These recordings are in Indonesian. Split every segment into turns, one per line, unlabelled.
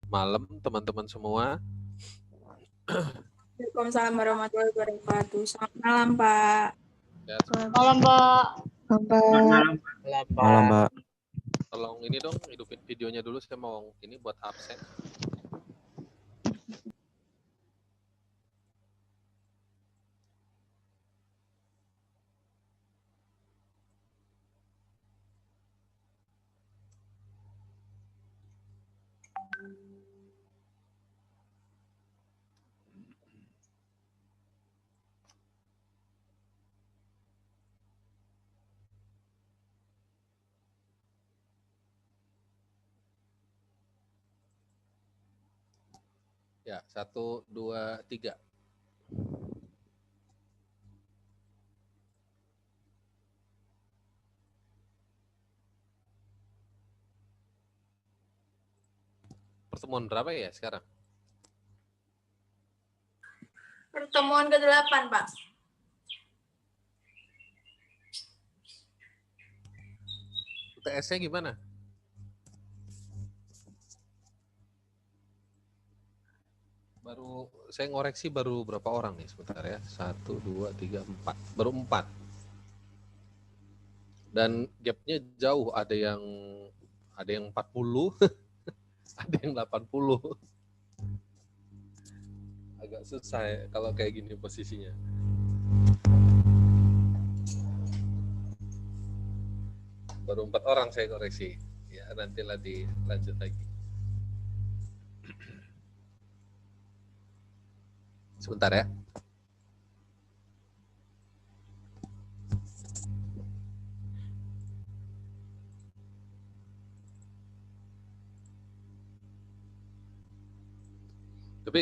malam teman-teman semua.
Waalaikumsalam warahmatullahi wabarakatuh. Selamat malam, Pak.
Malam, Pak.
Malam, Pak.
Tolong ini dong, hidupin videonya dulu. Saya mau ini buat absen. Ya, 1, 2, 3. Pertemuan berapa ya sekarang?
Pertemuan ke-8, Pak.
UTS-nya gimana? Saya ngoreksi baru berapa orang nih sebentar ya. 1, 2, 3, 4. Baru 4. Dan gapnya jauh, ada yang 40, ada yang 80. Agak susah ya kalau kayak gini posisinya. Baru 4 orang saya koreksi. Ya, nantilah dilanjut lagi. Sebentar ya. Tapi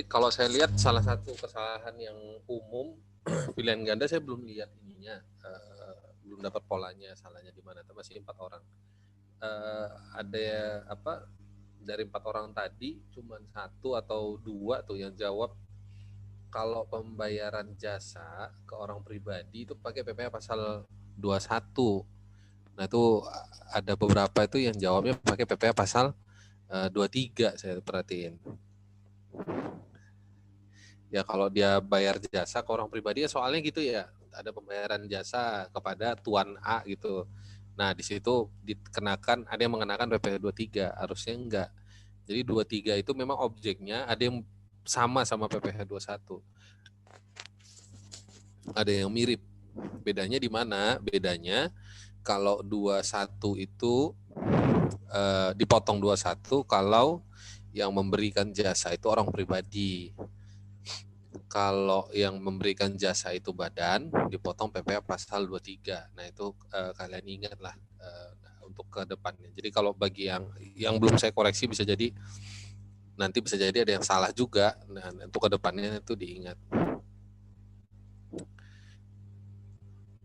kalau saya lihat salah satu kesalahan yang umum pilihan ganda saya belum lihat ininya, belum dapat polanya, salahnya di mana. Masih 4 orang. Ada apa dari 4 orang tadi cuma 1 atau 2 tuh yang jawab kalau pembayaran jasa ke orang pribadi itu pakai PPh pasal 21. Nah itu ada beberapa itu yang jawabnya pakai PPh pasal 23 saya perhatiin. Ya kalau dia bayar jasa ke orang pribadi ya soalnya gitu ya, ada pembayaran jasa kepada tuan A gitu. Nah di situ dikenakan, ada yang mengenakan PPh 23, harusnya enggak. Jadi 23 itu memang objeknya ada yang sama PPh 21. Ada yang mirip. Bedanya di mana? Bedanya kalau 21 itu dipotong 21 kalau yang memberikan jasa itu orang pribadi. Kalau yang memberikan jasa itu badan, dipotong PPh pasal 23. Nah itu kalian ingatlah untuk ke depannya. Jadi kalau bagi yang belum saya koreksi bisa jadi nanti bisa jadi ada yang salah juga. Nah untuk ke depannya itu diingat.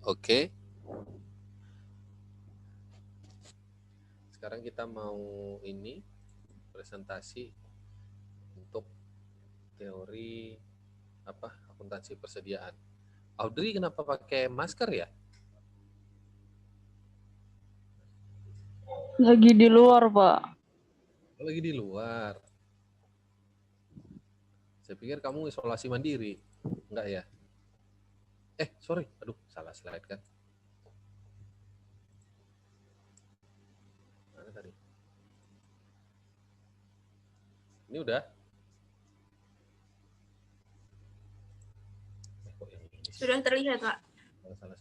Oke. Sekarang kita mau ini presentasi untuk teori akuntansi persediaan. Audrey kenapa pakai masker ya?
Lagi di luar, Pak.
Lagi di luar. Saya pikir kamu isolasi mandiri. Enggak ya? Sorry. Aduh, salah slide kan. Mana tadi? Ini udah? Kok yang ini sih?
Sudah terlihat, Pak.
Salah.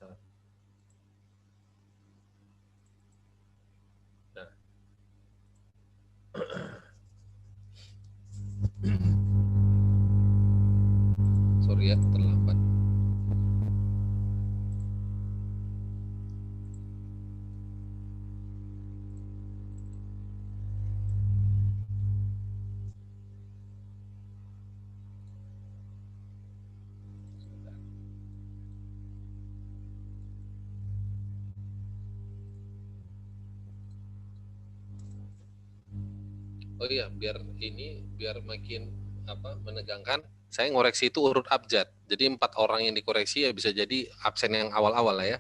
Nah. Sorry ya, terlambat. Oh iya, biar makin menegangkan. Saya ngoreksi itu urut abjad. Jadi 4 orang yang dikoreksi ya bisa jadi absen yang awal-awal lah ya.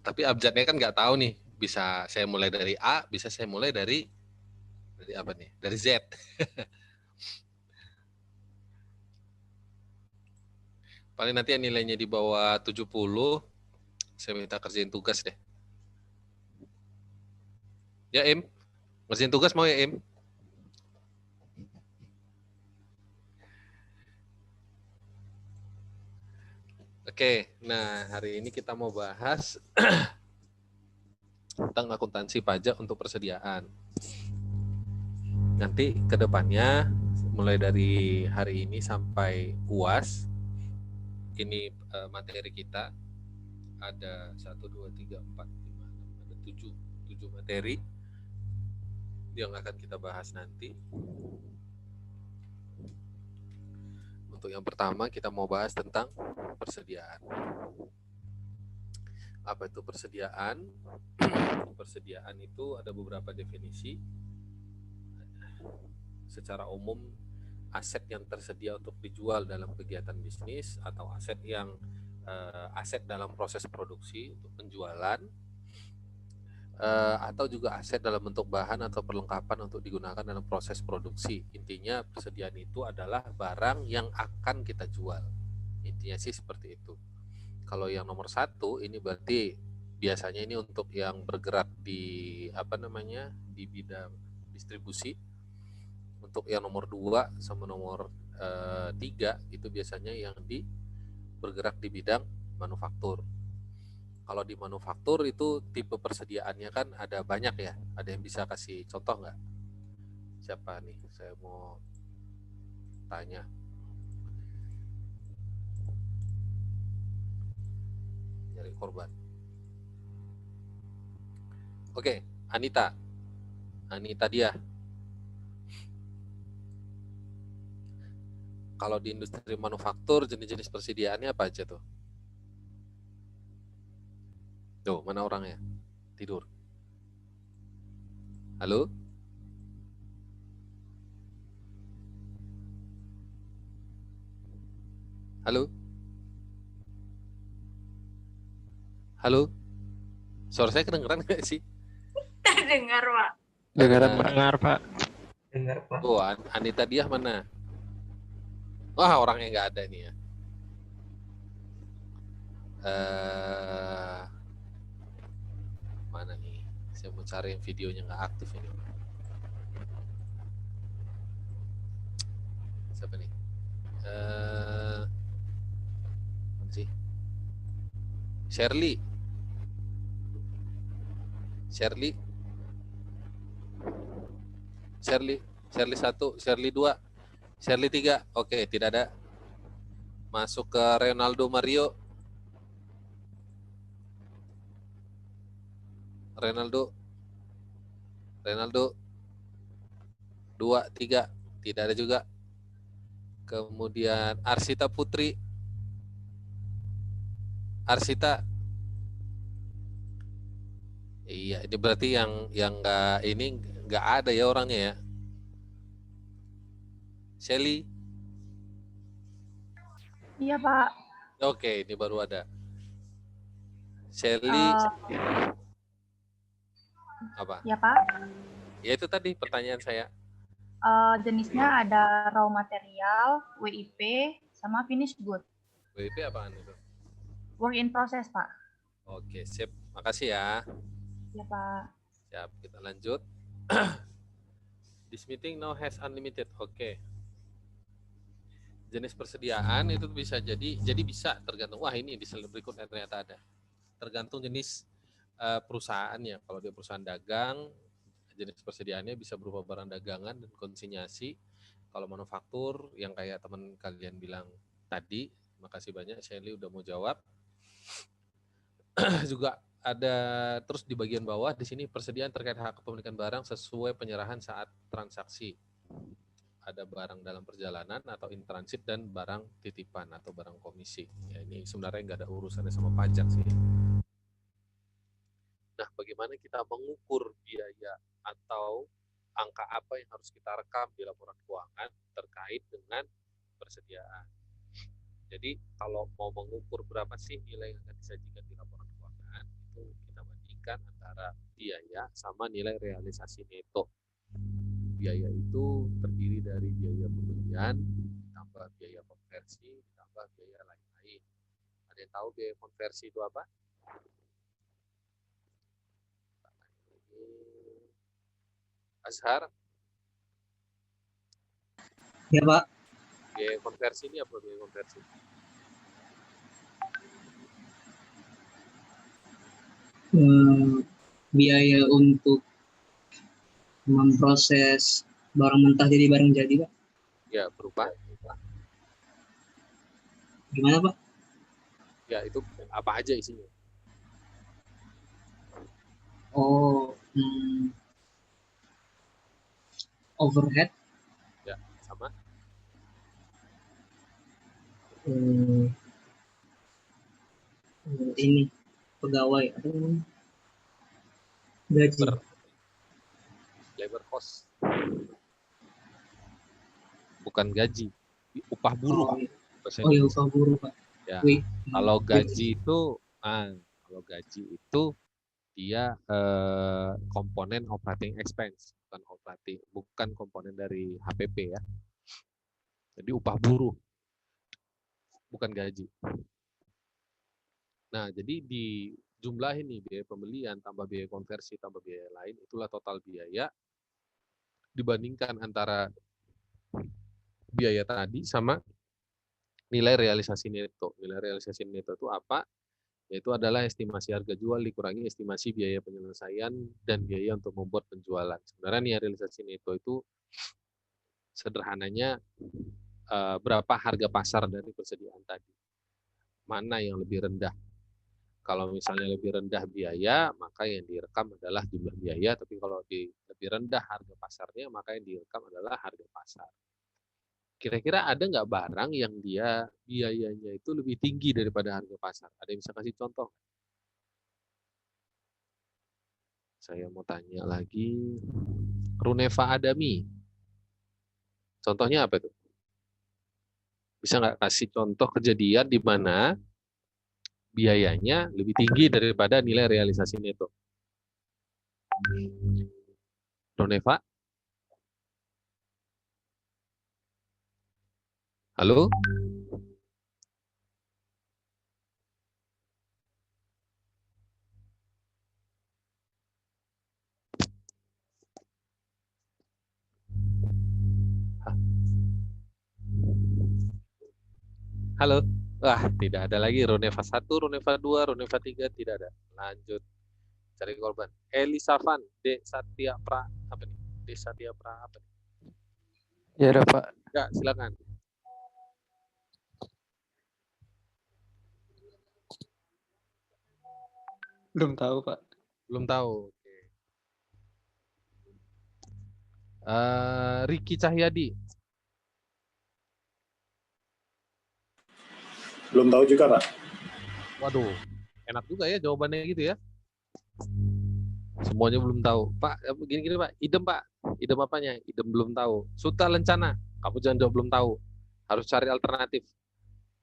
Tapi abjadnya kan nggak tahu nih bisa saya mulai dari A, bisa saya mulai dari apa nih? Dari Z. Paling nanti yang nilainya di bawah 70, saya minta kerjain tugas deh. Ya, Im. Ngerjain tugas mau ya, Im? Oke, nah hari ini kita mau bahas tentang akuntansi pajak untuk persediaan. Nanti ke depannya, mulai dari hari ini sampai UAS, ini materi kita ada 1, 2, 3, 4, 5, 6, ada 7 materi yang akan kita bahas nanti. Untuk yang pertama kita mau bahas tentang persediaan. Apa itu persediaan? Persediaan itu ada beberapa definisi. Secara umum, aset yang tersedia untuk dijual dalam kegiatan bisnis atau aset yang aset dalam proses produksi untuk penjualan, atau juga aset dalam bentuk bahan atau perlengkapan untuk digunakan dalam proses produksi. Intinya persediaan itu adalah barang yang akan kita jual. Intinya sih seperti itu. Kalau yang nomor 1 ini berarti biasanya ini untuk yang bergerak di di bidang distribusi. Untuk yang nomor 2 sama nomor 3 itu biasanya yang bergerak di bidang manufaktur. Kalau di manufaktur itu tipe persediaannya kan ada banyak ya. Ada yang bisa kasih contoh nggak? Siapa nih? Saya mau tanya. Nyari korban. Oke, Anita dia. Kalau di industri manufaktur jenis-jenis persediaannya apa aja tuh? Tuh, mana orangnya? Tidur. Halo? Halo? Halo? Suara saya kedengeran nggak sih?
Dengar, Pak.
Dengar, Pak.
Dengar, Pak.
Oh, Anita dia mana? Wah, orangnya nggak ada nih ya. Mana nih? Saya mau cari yang videonya nggak aktif ini. Siapa nih? Mana sih? Shirley 1, Shirley 2, Shirley 3. Oke, tidak ada. Masuk ke Ronaldo Mario. Ronaldo 2, 3. Tidak ada juga. Kemudian Arsita Putri. Arsita. Iya, ini berarti yang nggak ada ya orangnya ya. Shelly.
Iya, Pak.
Oke, ini baru ada. Shelly. Apa?
Ya, Pak.
Ya itu tadi pertanyaan saya.
Jenisnya ada raw material, WIP, sama finished good.
WIP apaan itu?
Work in process, Pak.
Oke, sip. Makasih ya.
Ya, Pak.
Siap, kita lanjut. This meeting now has unlimited. Oke. Jenis persediaan itu bisa jadi bisa tergantung. Wah, ini di slide berikutnya ternyata ada. Tergantung jenis perusahaannya. Kalau dia perusahaan dagang, jenis persediaannya bisa berupa barang dagangan dan konsinyasi. Kalau manufaktur yang kayak teman kalian bilang tadi, makasih banyak Shelly udah mau jawab. Juga ada terus di bagian bawah di sini persediaan terkait hak kepemilikan barang sesuai penyerahan saat transaksi. Ada barang dalam perjalanan atau in transit dan barang titipan atau barang komisi. Ya, ini sebenarnya nggak ada urusannya sama pajak sih. Nah, bagaimana kita mengukur biaya atau angka apa yang harus kita rekam di laporan keuangan terkait dengan persediaan. Jadi kalau mau mengukur berapa sih nilai yang akan disajikan di laporan keuangan, itu kita bandingkan dibandingkan antara biaya sama nilai realisasi neto. Biaya itu terdiri dari biaya pembelian, ditambah biaya konversi, ditambah biaya lain-lain. Ada yang tahu biaya konversi itu apa? Azhar,
Ya Pak,
biaya konversi ini apa biaya konversi?
biaya untuk memproses barang mentah jadi barang jadi Pak.
Ya, berupa
Gimana Pak?
ya itu apa aja isinya?
Oh, overhead,
Ya, sama
eh, ini pegawai atau gaji.
labor cost. Bukan gaji, upah buruh.
Oh, iya.
Bahasa
Oh ya,
Indonesia.
upah buruh Pak.
Ya.
Wih,
Kalau gaji itu dia komponen operating expense, bukan komponen dari HPP ya. Jadi upah buruh, bukan gaji. Nah, jadi di jumlah ini biaya pembelian tambah biaya konversi tambah biaya lain, itulah total biaya dibandingkan antara biaya tadi sama nilai realisasi neto. Nilai realisasi neto itu apa? Yaitu adalah estimasi harga jual dikurangi estimasi biaya penyelesaian dan biaya untuk membuat penjualan. Sebenarnya nilai realisasi neto itu sederhananya berapa harga pasar dari persediaan tadi. Mana yang lebih rendah? Kalau misalnya lebih rendah biaya, maka yang direkam adalah jumlah biaya, tapi kalau lebih rendah harga pasarnya, maka yang direkam adalah harga pasar. Kira-kira ada nggak barang yang dia biayanya itu lebih tinggi daripada harga pasar? Ada yang bisa kasih contoh? Saya mau tanya lagi. Runeva Adami. Contohnya apa itu? Bisa nggak kasih contoh kejadian di mana biayanya lebih tinggi daripada nilai realisasi neto? Runeva? Halo? Halo? Wah, tidak ada lagi. Runeva 1, Runeva 2, Runeva 3, tidak ada. Lanjut. Cari korban. Elisavan, D. Satya Pra, apa nih? D. Satya Pra, apa nih?
Ya ada Pak.
Ya, silakan.
Belum tahu Pak.
Belum tahu. Oke. Riki Cahyadi.
Belum tahu juga, Pak.
Waduh, enak juga ya jawabannya gitu ya. Semuanya belum tahu. Pak, gini-gini Pak. Idem Pak. Idem apanya? Idem belum tahu. Suta Lencana. Kamu jangan jawab belum tahu. Harus cari alternatif.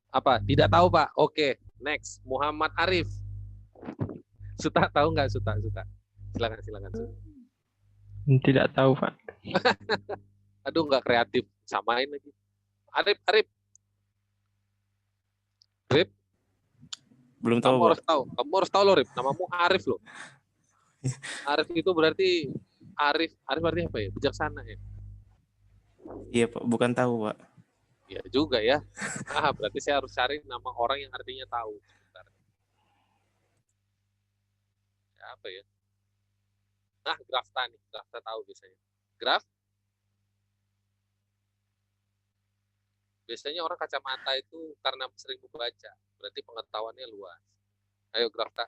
Apa? Tidak tahu Pak. Oke, next. Muhammad Arif. Suta tahu nggak Suta? Silakan.
Tidak tahu Pak.
Aduh, nggak kreatif. Samain lagi. Arif. Rip,
Belum tahu,
kamu
Pak.
harus tahu. Kamu harus tahu loh, Rip. Namamu Arif loh. Arif itu berarti Arif artinya apa ya? Bijaksana ya?
Iya, Pak. Bukan tahu, Pak.
Iya juga ya. Berarti saya harus cari nama orang yang artinya tahu. Sebentar. Apa ya? Grafta nih. Grafta tahu biasanya. Graf? Biasanya orang kacamata itu karena sering membaca. Berarti pengetahuannya luas. Ayo Grafta.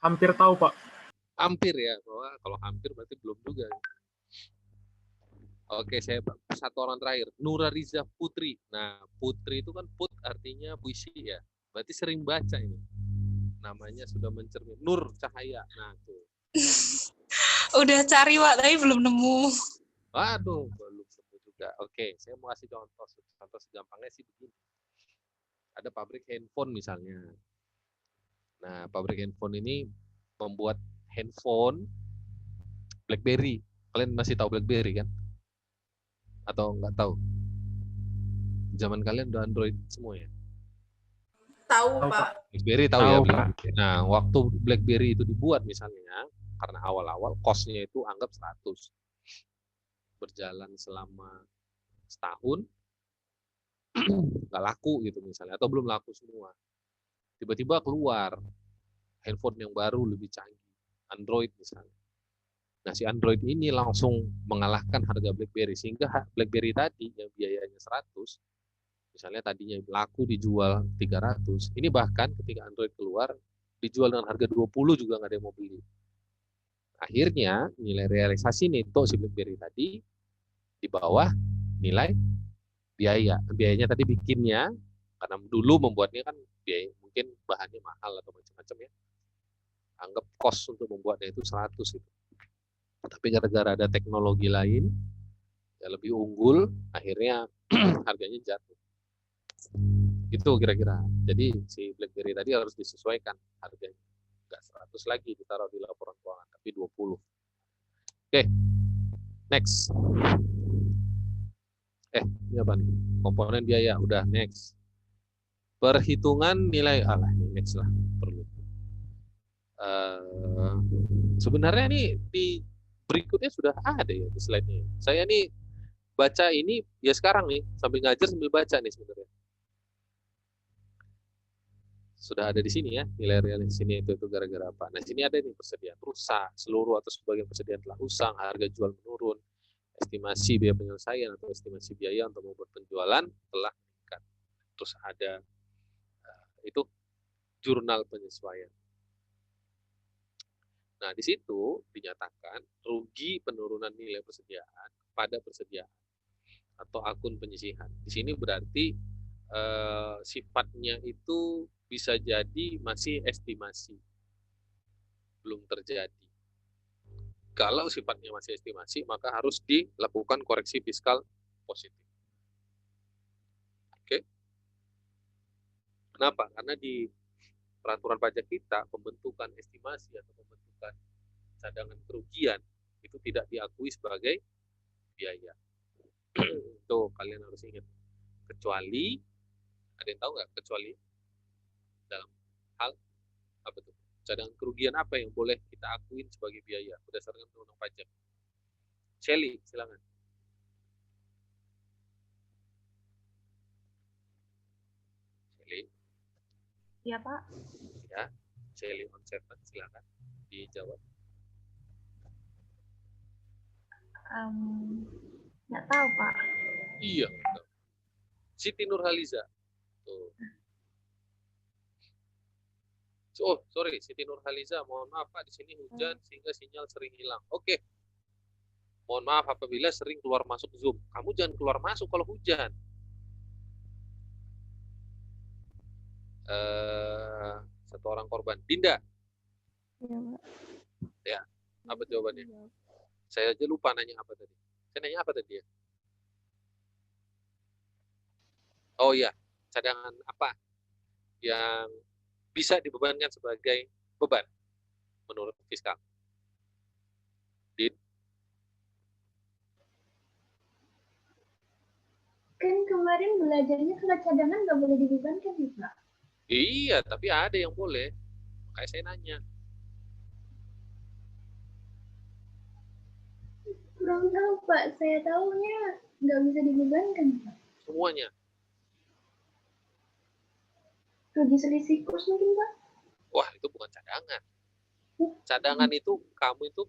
Hampir tahu, Pak.
Hampir ya. Bahwa kalau hampir berarti belum juga. Oke, saya satu orang terakhir. Nura Riza Putri. Nah, Putri itu kan put artinya puisi ya. Berarti sering baca ini. Namanya sudah mencermin. Nur Cahaya. Nah, tuh.
Udah cari, Pak, tapi belum nemu.
Waduh, belum tentu juga. Oke, saya mau kasih contoh. Contoh segampangnya sih begini. Ada pabrik handphone misalnya. Nah, pabrik handphone ini membuat handphone BlackBerry. Kalian masih tahu BlackBerry kan? Atau nggak tahu? Zaman kalian udah Android semua ya?
Tahu,
Tahu,
Pak.
BlackBerry tahu
Tahu,
ya
Pak.
BlackBerry. Nah, waktu BlackBerry itu dibuat misalnya, karena awal-awal cost-nya itu anggap 100. Berjalan selama setahun, nggak laku gitu misalnya, atau belum laku semua. Tiba-tiba keluar handphone yang baru lebih canggih, Android misalnya. Nah, si Android ini langsung mengalahkan harga BlackBerry, sehingga BlackBerry tadi yang biayanya 100, misalnya tadinya laku dijual 300, ini bahkan ketika Android keluar, dijual dengan harga 20 juga nggak ada yang mau beli. Akhirnya, nilai realisasi neto si BlackBerry tadi di bawah nilai biaya. Biayanya tadi bikinnya, karena dulu membuatnya kan biaya, mungkin bahannya mahal atau macam-macam ya. Anggap cost untuk membuatnya itu 100 itu. Tapi gara-gara ada teknologi lain, ya lebih unggul, akhirnya harganya jatuh. Itu kira-kira. Jadi si BlackBerry tadi harus disesuaikan harganya. Nggak 100 lagi ditaruh di laporan keuangan, tapi 20. Oke, next. Ini apa nih? Komponen biaya, udah next. Perhitungan nilai, ini next lah, perlu. Sebenarnya ini di berikutnya sudah ada ya di slide-nya. Saya nih baca ini ya sekarang nih, sambil ngajar sambil baca nih sebenarnya. Sudah ada di sini ya, nilai realisasi sini itu gara-gara apa. Nah, sini ada nih persediaan rusak, seluruh atau sebagian persediaan telah usang, harga jual menurun, estimasi biaya penyelesaian atau estimasi biaya untuk membuat penjualan telah meningkat. Terus ada itu jurnal penyesuaian. Nah, di situ dinyatakan rugi penurunan nilai persediaan pada persediaan atau akun penyisihan. Di sini berarti sifatnya itu bisa jadi masih estimasi, belum terjadi. Kalau sifatnya masih estimasi, maka harus dilakukan koreksi fiskal positif. Oke? Kenapa? Karena di peraturan pajak kita, pembentukan estimasi atau pembentukan cadangan kerugian itu tidak diakui sebagai biaya. Itu kalian harus ingat. Kecuali, ada yang tahu nggak? Kecuali dalam hal apa tuh? Cadangan kerugian apa yang boleh kita akuin sebagai biaya berdasarkan undang-undang pajak? Shelly, silakan. Shelly.
Iya, Pak.
Ya, Shelly on seven, silakan dijawab.
Nggak tahu, Pak.
Iya. Siti Nurhaliza. Tuh. Oh, sorry, Siti Nurhaliza. Mohon maaf, Pak, di sini hujan sehingga sinyal sering hilang. Oke. Mohon maaf apabila sering keluar masuk Zoom. Kamu jangan keluar masuk kalau hujan. Satu orang korban. Dinda.
Iya, Pak.
Ya, apa jawabannya? Saya aja lupa nanya apa tadi. Saya nanya apa tadi ya? Oh iya, cadangan apa yang bisa dibebankan sebagai beban menurut fiskal? Din?
Kan kemarin belajarnya kalau cadangan nggak boleh dibebankan ya, Pak?
Iya, tapi ada yang boleh. Kayak saya nanya.
Kurang tahu, Pak. Saya tahunya nggak bisa dibebankan, Pak.
Semuanya.
Rugi selisih kurs mungkin, Pak?
Wah, itu bukan cadangan. Cadangan itu kamu itu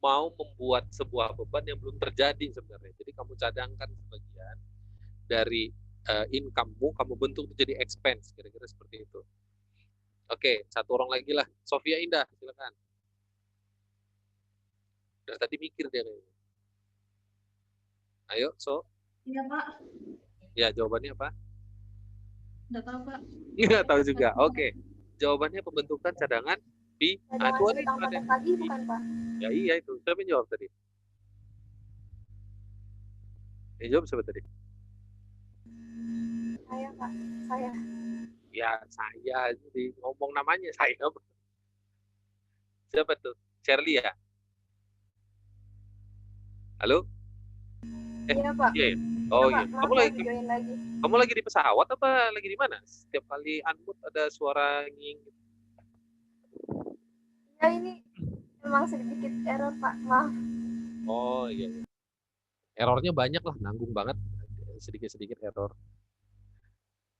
mau membuat sebuah beban yang belum terjadi sebenarnya. Jadi kamu cadangkan sebagian dari income-mu, kamu bentuk menjadi expense, kira-kira seperti itu. Oke, satu orang lagi lah. Sofia Indah, silakan. Dari tadi mikir dia kayaknya. Ayo, So.
Iya, Pak.
Ya, jawabannya apa?
Nggak tahu, Pak.
Nggak tahu juga. Oke. Jawabannya pembentukan cadangan di
Cadangan
ada
utang pada pagi bukan, Pak?
Ya iya itu. Siapa yang jawab tadi? Yang jawab siapa tadi?
Saya, Pak. Saya.
Ya saya. Jadi ngomong namanya saya. Siapa tuh? Shirley ya? Halo?
Iya Pak.
Iya ya? Oh
Iya,
iya.
Pak. Maaf, join lagi.
Kamu lagi di pesawat apa lagi di mana? Setiap kali unmute ada suara nging.
Ya ini emang sedikit error Pak, maaf.
Oh iya. Errornya banyak lah, nanggung banget. Sedikit-sedikit error.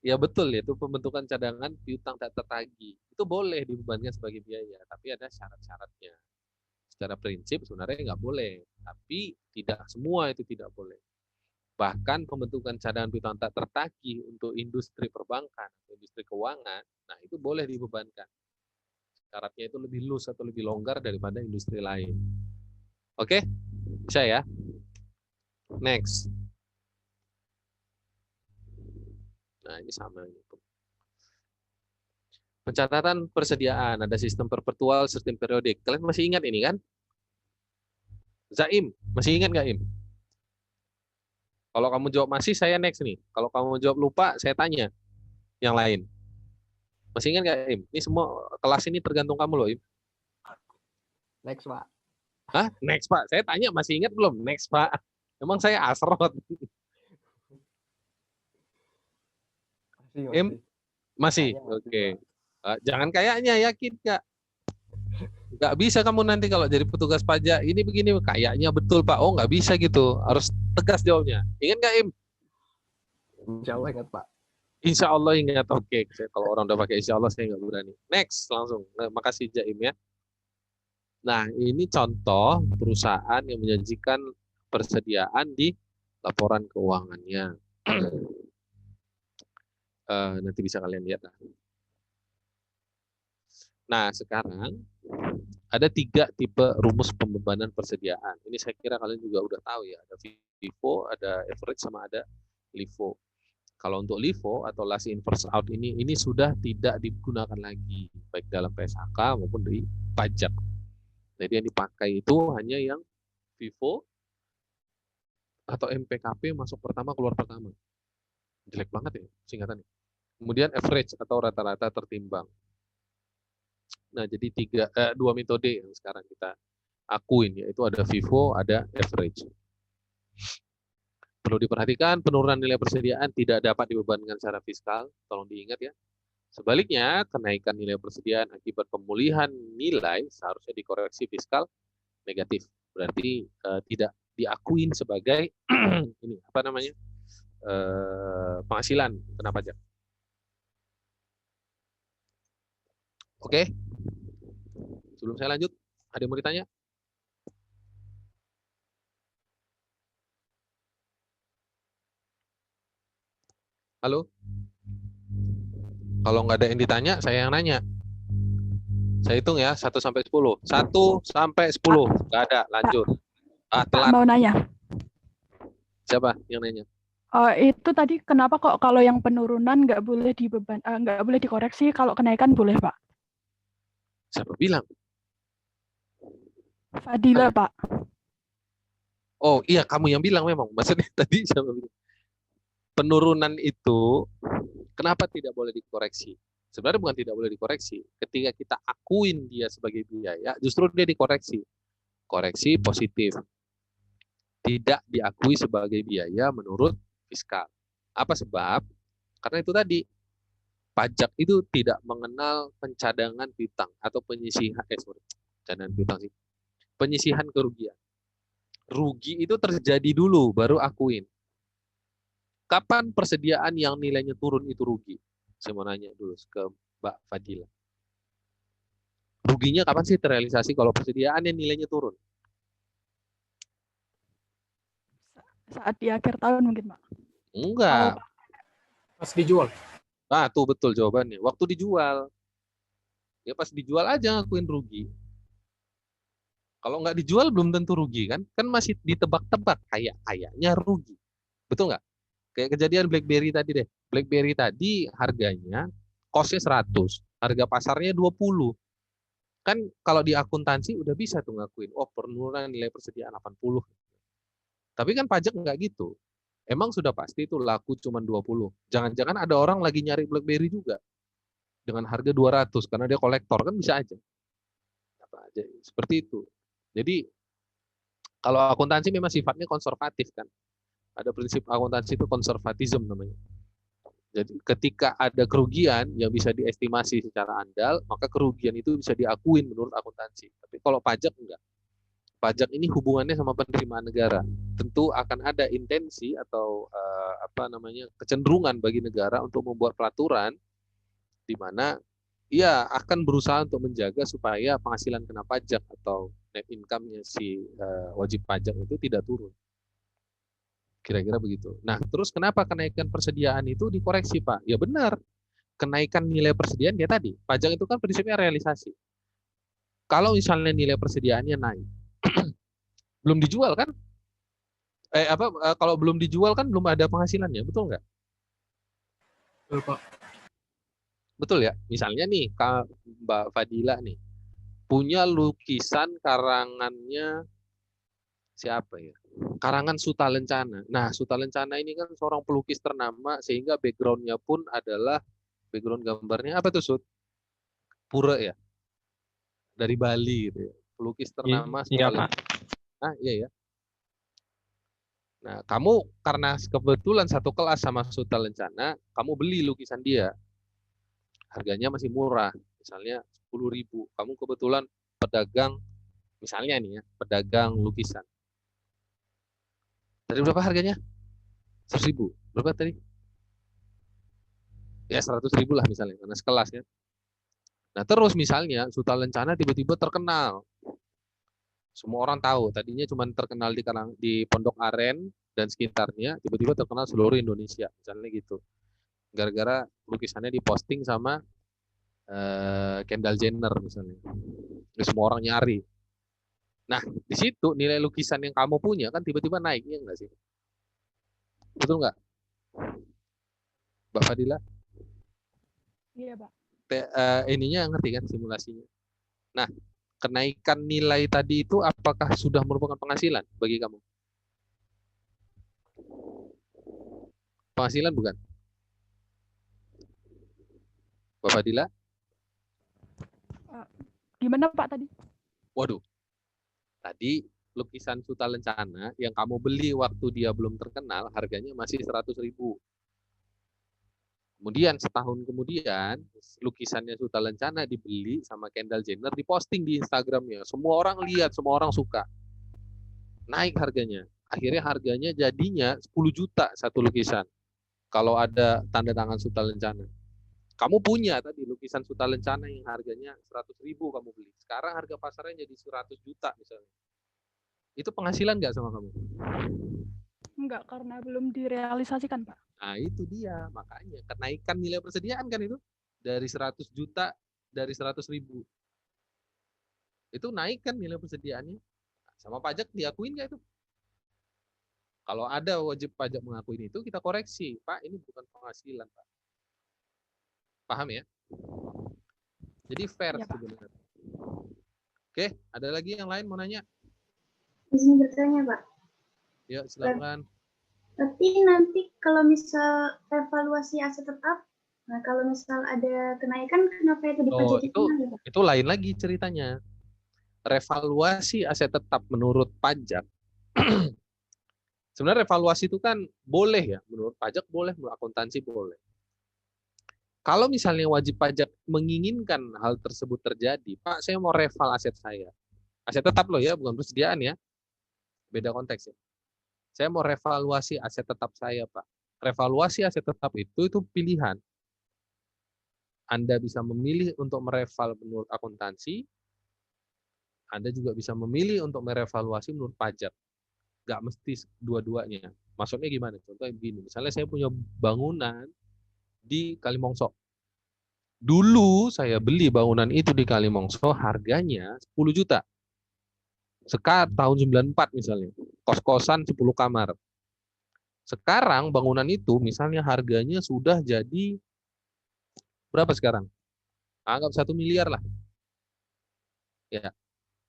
Ya betul ya, itu pembentukan cadangan piutang tak tertagih. Itu boleh dibebankan sebagai biaya, tapi ada syarat-syaratnya. Secara prinsip sebenarnya nggak boleh, tapi tidak semua itu tidak boleh. Bahkan pembentukan cadangan piutang tak tertagih untuk industri perbankan, industri keuangan, nah itu boleh dibebankan. Syaratnya itu lebih loose atau lebih longgar daripada industri lain. Oke? Bisa ya? Next. Nah, ini sama ini. Pencatatan persediaan, ada sistem perpetual, sistem periodik. Kalian masih ingat ini kan? Zaim, masih ingat nggak Im? Kalau kamu jawab masih, saya next nih. Kalau kamu jawab lupa, saya tanya yang lain. Masih ingat nggak Im? Ini semua kelas ini tergantung kamu loh Im.
Next, Pak.
Hah? Next Pak. Saya tanya masih ingat belum? Next Pak. Emang saya asrot. Im? Masih? Oke. Jangan kayaknya, yakin Kak. Nggak bisa kamu nanti kalau jadi petugas pajak, ini begini, kayaknya betul Pak. Oh nggak bisa gitu. Harus tegas jawabnya. Ingat nggak Im?
Insya Allah ingat Pak.
Insya Allah ingat. Oke. Kalau orang udah pakai insya Allah, saya nggak berani. Next, langsung. Makasih Jaim ya. Nah, ini contoh perusahaan yang menjanjikan persediaan di laporan keuangannya. Nanti bisa kalian lihat. Nah, sekarang ada 3 tipe rumus pembebanan persediaan. Ini saya kira kalian juga udah tahu ya. Ada FIFO, ada average, sama ada LIFO. Kalau untuk LIFO atau last in first out ini sudah tidak digunakan lagi, baik dalam PSHK maupun di pajak. Jadi yang dipakai itu hanya yang FIFO atau MPKP masuk pertama keluar pertama. Jelek banget ya singkatannya. Kemudian average atau rata-rata tertimbang. Nah, jadi 2 metode yang sekarang kita akuin, yaitu ada FIFO, ada average. Perlu diperhatikan, penurunan nilai persediaan tidak dapat dibebankan secara fiskal, tolong diingat ya. Sebaliknya, kenaikan nilai persediaan akibat pemulihan nilai seharusnya dikoreksi fiskal negatif. Berarti tidak diakuin sebagai ini apa namanya penghasilan kena pajak. Oke. Sebelum saya lanjut, ada yang mau ditanya? Halo? Kalau nggak ada yang ditanya, saya yang nanya. Saya hitung ya, 1 sampai 10. 1 sampai 10. Nggak ada, lanjut. Telat.
Mau nanya.
Siapa yang nanya?
Itu tadi kenapa kok kalau yang penurunan nggak boleh nggak boleh dikoreksi, kalau kenaikan boleh, Pak?
Siapa bilang?
Fadila, Pak.
Oh iya, kamu yang bilang memang. Maksudnya tadi siapa bilang? Penurunan itu kenapa tidak boleh dikoreksi? Sebenarnya bukan tidak boleh dikoreksi. Ketika kita akuin dia sebagai biaya, justru dia dikoreksi. Koreksi positif. Tidak diakui sebagai biaya menurut fiskal. Apa sebab? Karena itu tadi, pajak itu tidak mengenal pencadangan piutang atau penyisihan, cadangan piutang sih. Penyisihan kerugian. Rugi itu terjadi dulu, baru akuin. Kapan persediaan yang nilainya turun itu rugi? Saya mau nanya dulu ke Mbak Fadila. Ruginya kapan sih terrealisasi kalau persediaan yang nilainya turun?
Saat di akhir tahun mungkin, Pak.
Enggak.
Pas dijual.
Nah, tuh betul jawabannya. Waktu dijual. Ya pas dijual aja ngakuin rugi. Kalau nggak dijual belum tentu rugi kan? Kan masih ditebak-tebak kayaknya rugi. Betul nggak? Kayak kejadian BlackBerry tadi deh. BlackBerry tadi harganya cost-nya 100, harga pasarnya 20. Kan kalau di akuntansi udah bisa tuh ngakuin, oh penurunan nilai persediaan 80. Tapi kan pajak nggak gitu. Emang sudah pasti itu laku cuma 20. Jangan-jangan ada orang lagi nyari BlackBerry juga dengan harga 200 karena dia kolektor, kan bisa aja. Nah, Pak. Jadi, seperti itu. Jadi kalau akuntansi memang sifatnya konservatif kan. Ada prinsip akuntansi itu konservatism namanya. Jadi ketika ada kerugian yang bisa diestimasi secara andal, maka kerugian itu bisa diakuin menurut akuntansi. Tapi kalau pajak enggak. Pajak ini hubungannya sama penerimaan negara. Tentu akan ada intensi atau kecenderungan bagi negara untuk membuat peraturan di mana ia akan berusaha untuk menjaga supaya penghasilan kena pajak atau net income-nya si wajib pajak itu tidak turun. Kira-kira begitu. Nah, terus kenapa kenaikan persediaan itu dikoreksi, Pak? Ya benar. Kenaikan nilai persediaan ya tadi. Pajak itu kan prinsipnya realisasi. Kalau misalnya nilai persediaannya naik, belum dijual kan? Kalau belum dijual kan belum ada penghasilannya, betul nggak?
Betul, Pak.
Betul ya. Misalnya nih, Mbak Fadila nih, punya lukisan karangannya siapa ya? Karangan Suta Lencana. Nah, Suta Lencana ini kan seorang pelukis ternama sehingga background-nya pun adalah background gambarnya apa tuh, Sut? Pura ya? Dari Bali gitu ya. Pelukis ternama Suta Lencana. Ah, iya ya. Nah, kamu karena kebetulan satu kelas sama Suta Lencana, kamu beli lukisan dia. Harganya masih murah, misalnya 10.000. Kamu kebetulan pedagang, misalnya nih ya, pedagang lukisan. Tadi berapa harganya? 100.000. Berapa tadi? Ya 100.000 lah misalnya, karena sekelas ya. Nah terus misalnya Suta Lencana tiba-tiba terkenal. Semua orang tahu, tadinya cuma terkenal di Pondok Aren dan sekitarnya, tiba-tiba terkenal seluruh Indonesia, misalnya gitu. Gara-gara lukisannya diposting sama Kendall Jenner misalnya. Semua orang nyari. Nah, di situ nilai lukisan yang kamu punya kan tiba-tiba naik, ya enggak sih? Betul nggak? Mbak Fadila?
Iya, Pak.
Ininya ngerti kan simulasinya? Nah, kenaikan nilai tadi itu apakah sudah merupakan penghasilan bagi kamu? Penghasilan bukan? Mbak Fadila?
Gimana Pak tadi?
Waduh, tadi lukisan Suta Lencana yang kamu beli waktu dia belum terkenal harganya masih 100.000. Kemudian setahun kemudian lukisannya Suta Lencana dibeli sama Kendall Jenner, diposting di Instagramnya. Semua orang lihat, semua orang suka. Naik harganya. Akhirnya harganya jadinya 10 juta satu lukisan. Kalau ada tanda tangan Suta Lencana. Kamu punya tadi lukisan Suta Lencana yang harganya 100.000 kamu beli. Sekarang harga pasarnya jadi 100 juta misalnya. Itu penghasilan nggak sama kamu?
Enggak, karena belum direalisasikan, Pak.
Nah, itu dia. Makanya kenaikan nilai persediaan kan itu. Dari 100 juta, dari 100.000. Itu naik kan nilai persediaannya. Sama pajak diakuin nggak itu? Kalau ada wajib pajak mengakuin itu, kita koreksi. Pak, ini bukan penghasilan, Pak. Paham ya? Jadi fair
Ya, Pak.
sebenarnya. Oke, ada lagi yang lain mau nanya?
Izin bertanya, Pak.
Ya, silakan.
Tapi nanti kalau misal evaluasi aset tetap, nah kalau misal ada kenaikan, kenapa itu dipajakin?
Itu lain lagi ceritanya. Revaluasi aset tetap menurut pajak. Sebenarnya revaluasi itu kan boleh ya, menurut pajak boleh, menurut akuntansi boleh. Kalau misalnya wajib pajak menginginkan hal tersebut terjadi, Pak, saya mau reval aset saya. Aset tetap loh ya, bukan persediaan ya. Beda konteks ya. Saya mau revaluasi aset tetap saya, Pak. Revaluasi aset tetap itu pilihan. Anda bisa memilih untuk mereval menurut akuntansi, Anda juga bisa memilih untuk merevaluasi menurut pajak. Nggak mesti dua-duanya. Maksudnya gimana? Contohnya begini, misalnya saya punya bangunan di Kalimongso. Dulu saya beli bangunan itu di Kalimongso harganya 10 juta. Sekarang tahun 94 misalnya, kos-kosan 10 kamar. Sekarang bangunan itu misalnya harganya sudah jadi berapa sekarang? Anggap 1 miliar lah. Ya.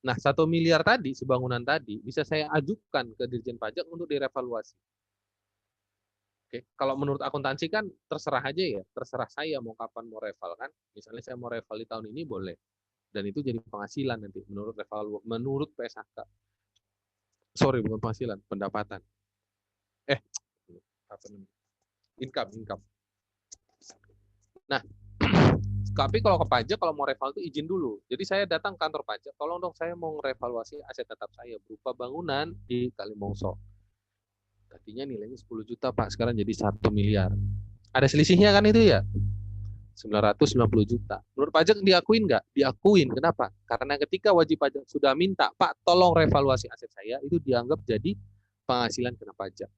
Nah, 1 miliar tadi, sebangunan tadi, bisa saya ajukan ke Dirjen Pajak untuk direvaluasi. Oke, kalau menurut akuntansi kan terserah aja ya, terserah saya mau kapan mau reval kan. Misalnya saya mau reval di tahun ini boleh. dan itu jadi penghasilan nanti menurut PSHK. Sorry, bukan penghasilan, pendapatan. Apa namanya? Income. Nah, tapi kalau ke pajak, kalau mau reval itu izin dulu. Jadi saya datang kantor pajak, tolong dong saya mau revaluasi aset tetap saya berupa bangunan di Kalimongso. Tadinya nilainya 10 juta Pak, sekarang jadi 1 miliar. Ada selisihnya kan itu ya? 990 juta. Menurut pajak diakuin nggak? Diakuin. Kenapa? Karena ketika wajib pajak sudah minta, Pak tolong revaluasi aset saya, itu dianggap jadi penghasilan kena pajak.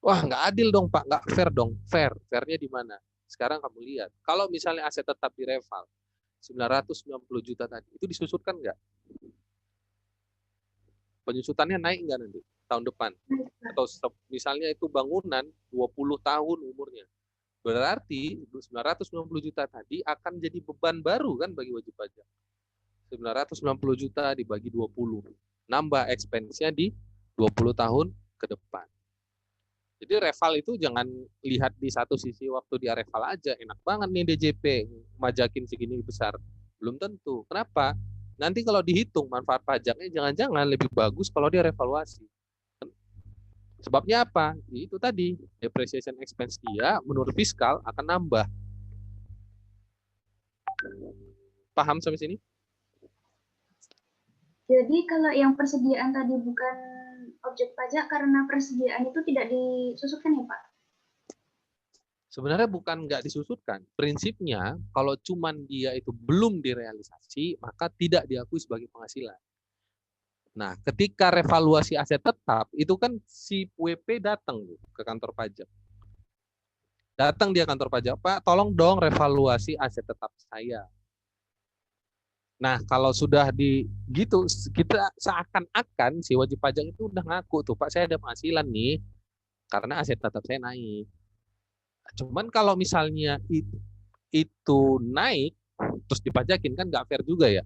Wah, nggak adil dong Pak, nggak fair dong. Fairnya di mana? Sekarang kamu lihat, kalau misalnya aset tetap direval 990 juta tadi, itu disusutkan nggak? Penyusutannya naik nggak nanti tahun depan? Atau misalnya itu bangunan 20 tahun umurnya, berarti 990 juta tadi akan jadi beban baru kan bagi wajib pajak. 990 juta dibagi 20, nambah expense-nya di 20 tahun ke depan. Jadi reval itu jangan lihat di satu sisi waktu dia reval aja, enak banget nih DJP, majakin segini besar. Belum tentu. Kenapa? Nanti kalau dihitung manfaat pajaknya jangan-jangan lebih bagus kalau dia revaluasi. Sebabnya apa? Itu tadi, depreciation expense dia menurut fiskal akan nambah. Paham sampai sini?
Jadi kalau yang persediaan tadi bukan objek pajak karena persediaan itu tidak disusutkan ya Pak?
Sebenarnya bukan nggak disusutkan. Prinsipnya kalau cuman dia itu belum direalisasi, maka tidak diakui sebagai penghasilan. Nah, ketika revaluasi aset tetap, itu kan si WP datang ke kantor pajak. Datang dia kantor pajak, Pak, tolong dong revaluasi aset tetap saya. Nah, kalau sudah di gitu, kita seakan-akan si wajib pajak itu udah ngaku tuh, Pak, saya ada penghasilan nih, karena aset tetap saya naik. Cuman kalau misalnya itu naik, terus dipajakin kan nggak fair juga ya.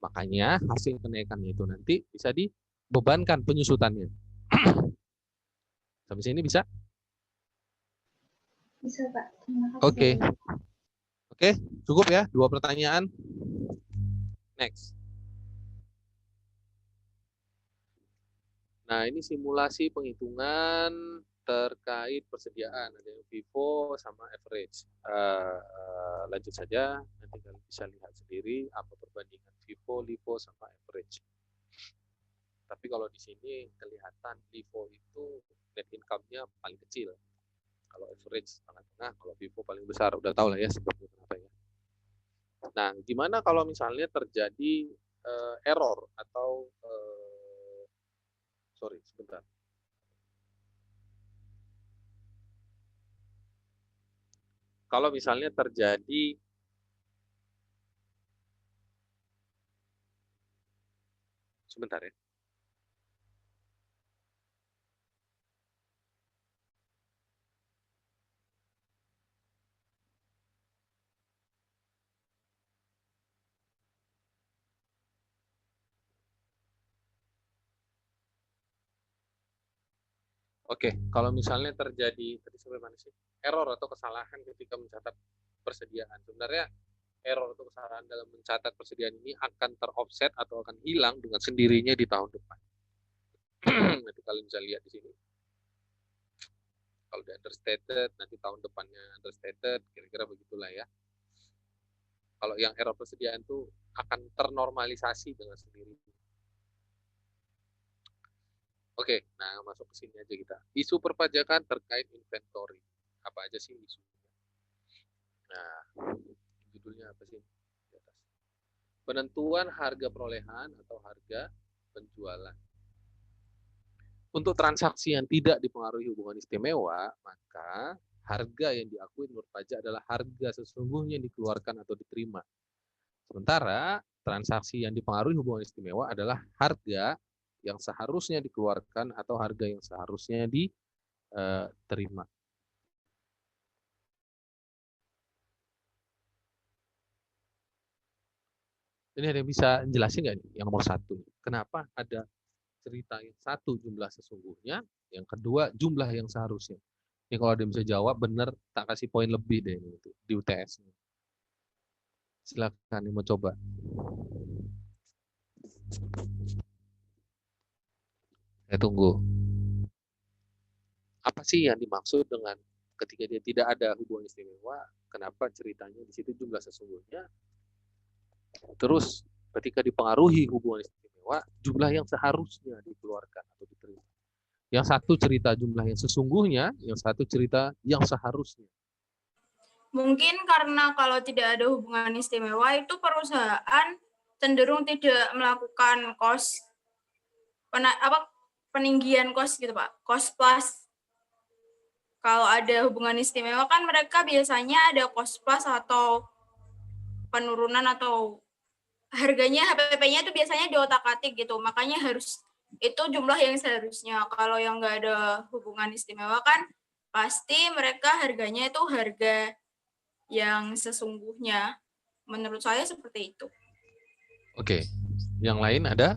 Makanya hasil kenaikannya itu nanti bisa dibebankan penyusutannya. Sampai sini bisa?
Bisa Pak, terima kasih.
Oke. Oke, cukup ya, 2 pertanyaan. Next. Nah, ini simulasi penghitungan terkait persediaan. Ada yang FIFO sama average. Lanjut saja, nanti kalian bisa lihat sendiri apa perbandingan FIFO, LIFO, sama average. Tapi kalau di sini kelihatan LIFO itu net income-nya paling kecil. Kalau average tengah-tengah, kalau FIFO paling besar. Udah tahu lah ya sebabnya kenapa ya. Nah, gimana kalau misalnya terjadi error atau sorry, sebentar. Kalau misalnya terjadi sebentar ya. Oke, kalau misalnya terjadi tadi sampai mana sih? Error atau kesalahan ketika mencatat persediaan. Sebenarnya error atau kesalahan dalam mencatat persediaan ini akan teroffset atau akan hilang dengan sendirinya di tahun depan. Nanti kalian bisa lihat di sini. Kalau di understated, nanti tahun depannya understated, kira-kira begitulah ya. Kalau yang error persediaan itu akan ternormalisasi dengan sendiri. Oke, nah masuk ke sini aja kita. Isu perpajakan terkait inventory. Apa aja sih isunya? Nah, judulnya apa sih? Di atas. Penentuan harga perolehan atau harga penjualan. Untuk transaksi yang tidak dipengaruhi hubungan istimewa, maka harga yang diakui menurut pajak adalah harga sesungguhnya yang dikeluarkan atau diterima. Sementara transaksi yang dipengaruhi hubungan istimewa adalah harga yang seharusnya dikeluarkan atau harga yang seharusnya diterima. Ini ada yang bisa jelasin nggak nih yang nomor 1? Kenapa ada cerita yang 1 jumlah sesungguhnya, yang kedua jumlah yang seharusnya? Ini kalau ada yang bisa jawab benar, tak kasih poin lebih deh ini di UTS. Silakan yang mau coba. Saya tunggu. Apa sih yang dimaksud dengan ketika dia tidak ada hubungan istimewa? Kenapa ceritanya di situ jumlah sesungguhnya? Terus ketika dipengaruhi hubungan istimewa, jumlah yang seharusnya dikeluarkan atau diterima. Yang satu cerita jumlah yang sesungguhnya, yang satu cerita yang seharusnya.
Mungkin karena kalau tidak ada hubungan istimewa itu perusahaan cenderung tidak melakukan peninggian cost gitu Pak, cost plus. Kalau ada hubungan istimewa kan mereka biasanya ada cost plus atau penurunan atau harganya HPP-nya itu biasanya diotak-atik gitu, makanya harus itu jumlah yang seharusnya. Kalau yang nggak ada hubungan istimewa kan pasti mereka harganya itu harga yang sesungguhnya. Menurut saya seperti itu.
Oke, yang lain ada?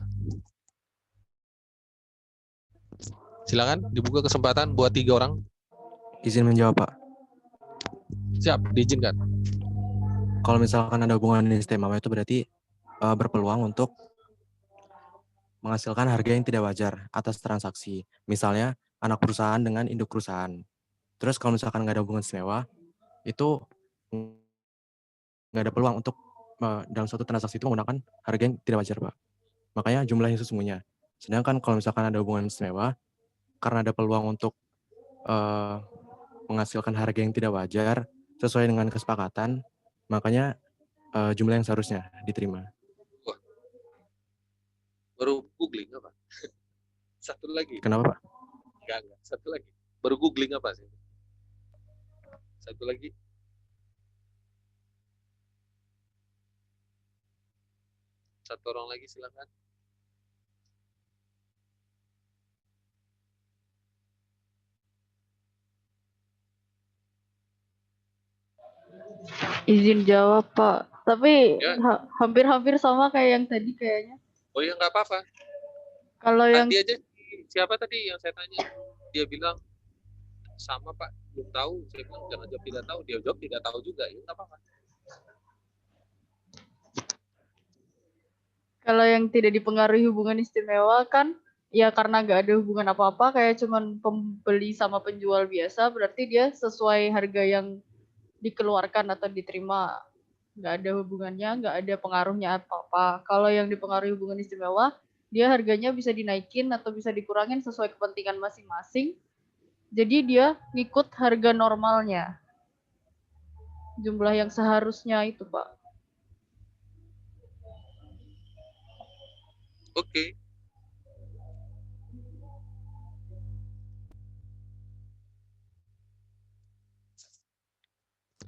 Silakan dibuka kesempatan buat 3 orang.
Izin menjawab, Pak.
Siap, diizinkan.
Kalau misalkan ada hubungan istimewa itu berarti berpeluang untuk menghasilkan harga yang tidak wajar atas transaksi. Misalnya anak perusahaan dengan induk perusahaan. Terus kalau misalkan nggak ada hubungan istimewa, itu nggak ada peluang untuk dalam suatu transaksi itu menggunakan harga yang tidak wajar, Pak. Makanya jumlah yang sesungguhnya. Sedangkan kalau misalkan ada hubungan istimewa, karena ada peluang untuk menghasilkan harga yang tidak wajar sesuai dengan kesepakatan, makanya jumlah yang seharusnya diterima.
Wah. Baru googling apa? Satu lagi.
Kenapa, Pak?
Enggak. Satu lagi. Baru googling apa sih? Satu lagi. Satu orang lagi silakan.
Izin jawab, Pak. Tapi
Ya.
hampir-hampir sama kayak yang tadi kayaknya.
Oh ya nggak apa-apa.
Kalau yang
Tadi aja siapa tadi yang saya tanya? Dia bilang sama Pak, belum tahu. Saya bilang jangan jawab tidak tahu. Dia jawab tidak tahu juga. Ya nggak apa-apa.
kalau yang tidak dipengaruhi hubungan istimewa kan ya karena nggak ada hubungan apa-apa kayak cuman pembeli sama penjual biasa, berarti dia sesuai harga yang dikeluarkan atau diterima, nggak ada hubungannya, nggak ada pengaruhnya apa-apa. Kalau yang dipengaruhi hubungan istimewa, dia harganya bisa dinaikin atau bisa dikurangin sesuai kepentingan masing-masing. Jadi dia ngikut harga normalnya, jumlah yang seharusnya itu, Pak.
Oke.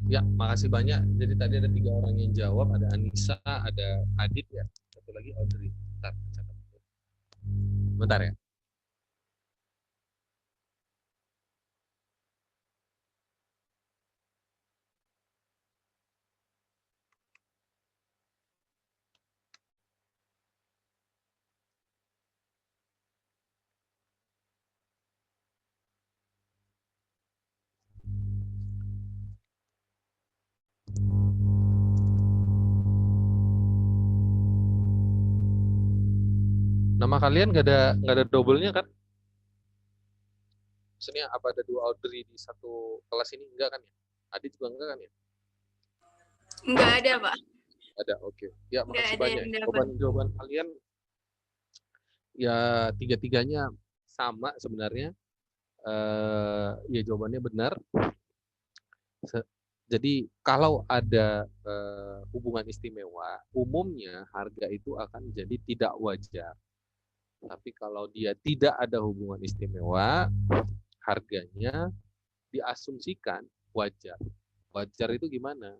Ya, makasih banyak. Jadi tadi ada 3 orang yang jawab, ada Anissa, ada Adit ya, satu lagi Audrey. Bentar ya. Nama kalian nggak ada double-nya kan? Maksudnya apa ada 2 Audrey di satu kelas ini? Enggak kan ya? Adit juga enggak kan ya?
Enggak ada, Pak.
Ada, oke. Ya,
Nggak
makasih
ada
banyak.
yang dapat.
Jawaban kalian ya 3-tiganya sama sebenarnya. Ya jawabannya benar. Jadi kalau ada hubungan istimewa, umumnya harga itu akan jadi tidak wajar. Tapi kalau dia tidak ada hubungan istimewa, harganya diasumsikan wajar. Wajar itu gimana?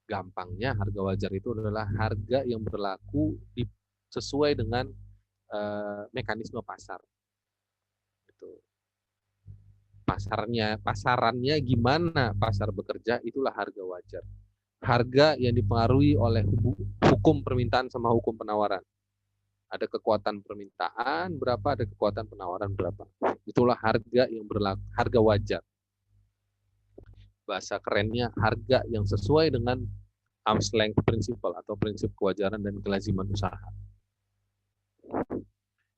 Gampangnya harga wajar itu adalah harga yang berlaku sesuai dengan mekanisme pasar. Itu. Pasarannya gimana pasar bekerja, itulah harga wajar. Harga yang dipengaruhi oleh hukum permintaan sama hukum penawaran. Ada kekuatan permintaan berapa, ada kekuatan penawaran berapa. Itulah harga yang berlaku, harga wajar. Bahasa kerennya harga yang sesuai dengan arm's length principle atau prinsip kewajaran dan kelaziman usaha.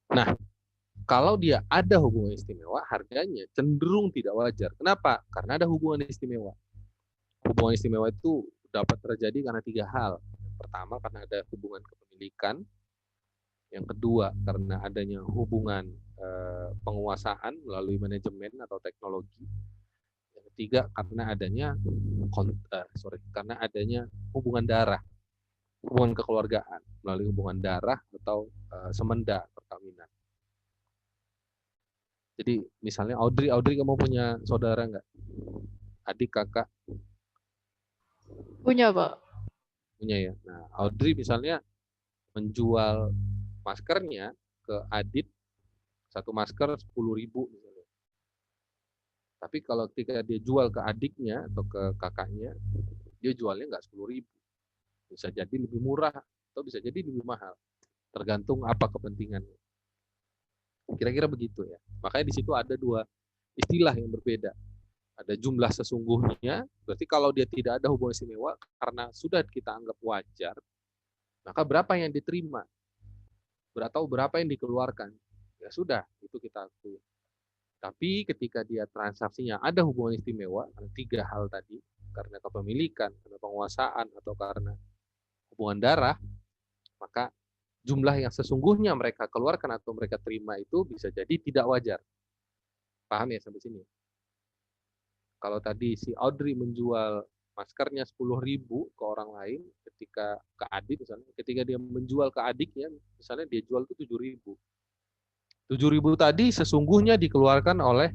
Nah, kalau dia ada hubungan istimewa, harganya cenderung tidak wajar. Kenapa? Karena ada hubungan istimewa. Hubungan istimewa itu dapat terjadi karena 3 hal. Yang pertama, karena ada hubungan kepemilikan. Yang kedua, karena adanya hubungan penguasaan melalui manajemen atau teknologi. Yang ketiga, karena adanya hubungan darah, hubungan kekeluargaan melalui hubungan darah atau semenda perkawinan. Jadi misalnya Audrey kamu punya saudara nggak? Adik, kakak?
Punya, Pak.
Punya ya. Nah, Audrey misalnya menjual maskernya ke Adit, satu masker 10.000 misalnya. Tapi kalau ketika dia jual ke adiknya atau ke kakaknya, dia jualnya nggak 10.000. Bisa jadi lebih murah atau bisa jadi lebih mahal. Tergantung apa kepentingannya. Kira-kira begitu ya. Makanya di situ ada 2 istilah yang berbeda. Ada jumlah sesungguhnya, berarti kalau dia tidak ada hubungan istimewa, karena sudah kita anggap wajar, maka berapa yang diterima? Atau berapa yang dikeluarkan? Ya sudah, itu kita akui. Tapi ketika dia transaksinya ada hubungan istimewa, karena 3 hal tadi, karena kepemilikan, karena penguasaan, atau karena hubungan darah, maka jumlah yang sesungguhnya mereka keluarkan atau mereka terima itu bisa jadi tidak wajar. Paham ya sampai sini? Kalau tadi si Audrey menjual maskernya 10.000 ke orang lain, ketika ke adik misalnya, ketika dia menjual ke adiknya, misalnya dia jual itu 7.000. 7.000 tadi sesungguhnya dikeluarkan oleh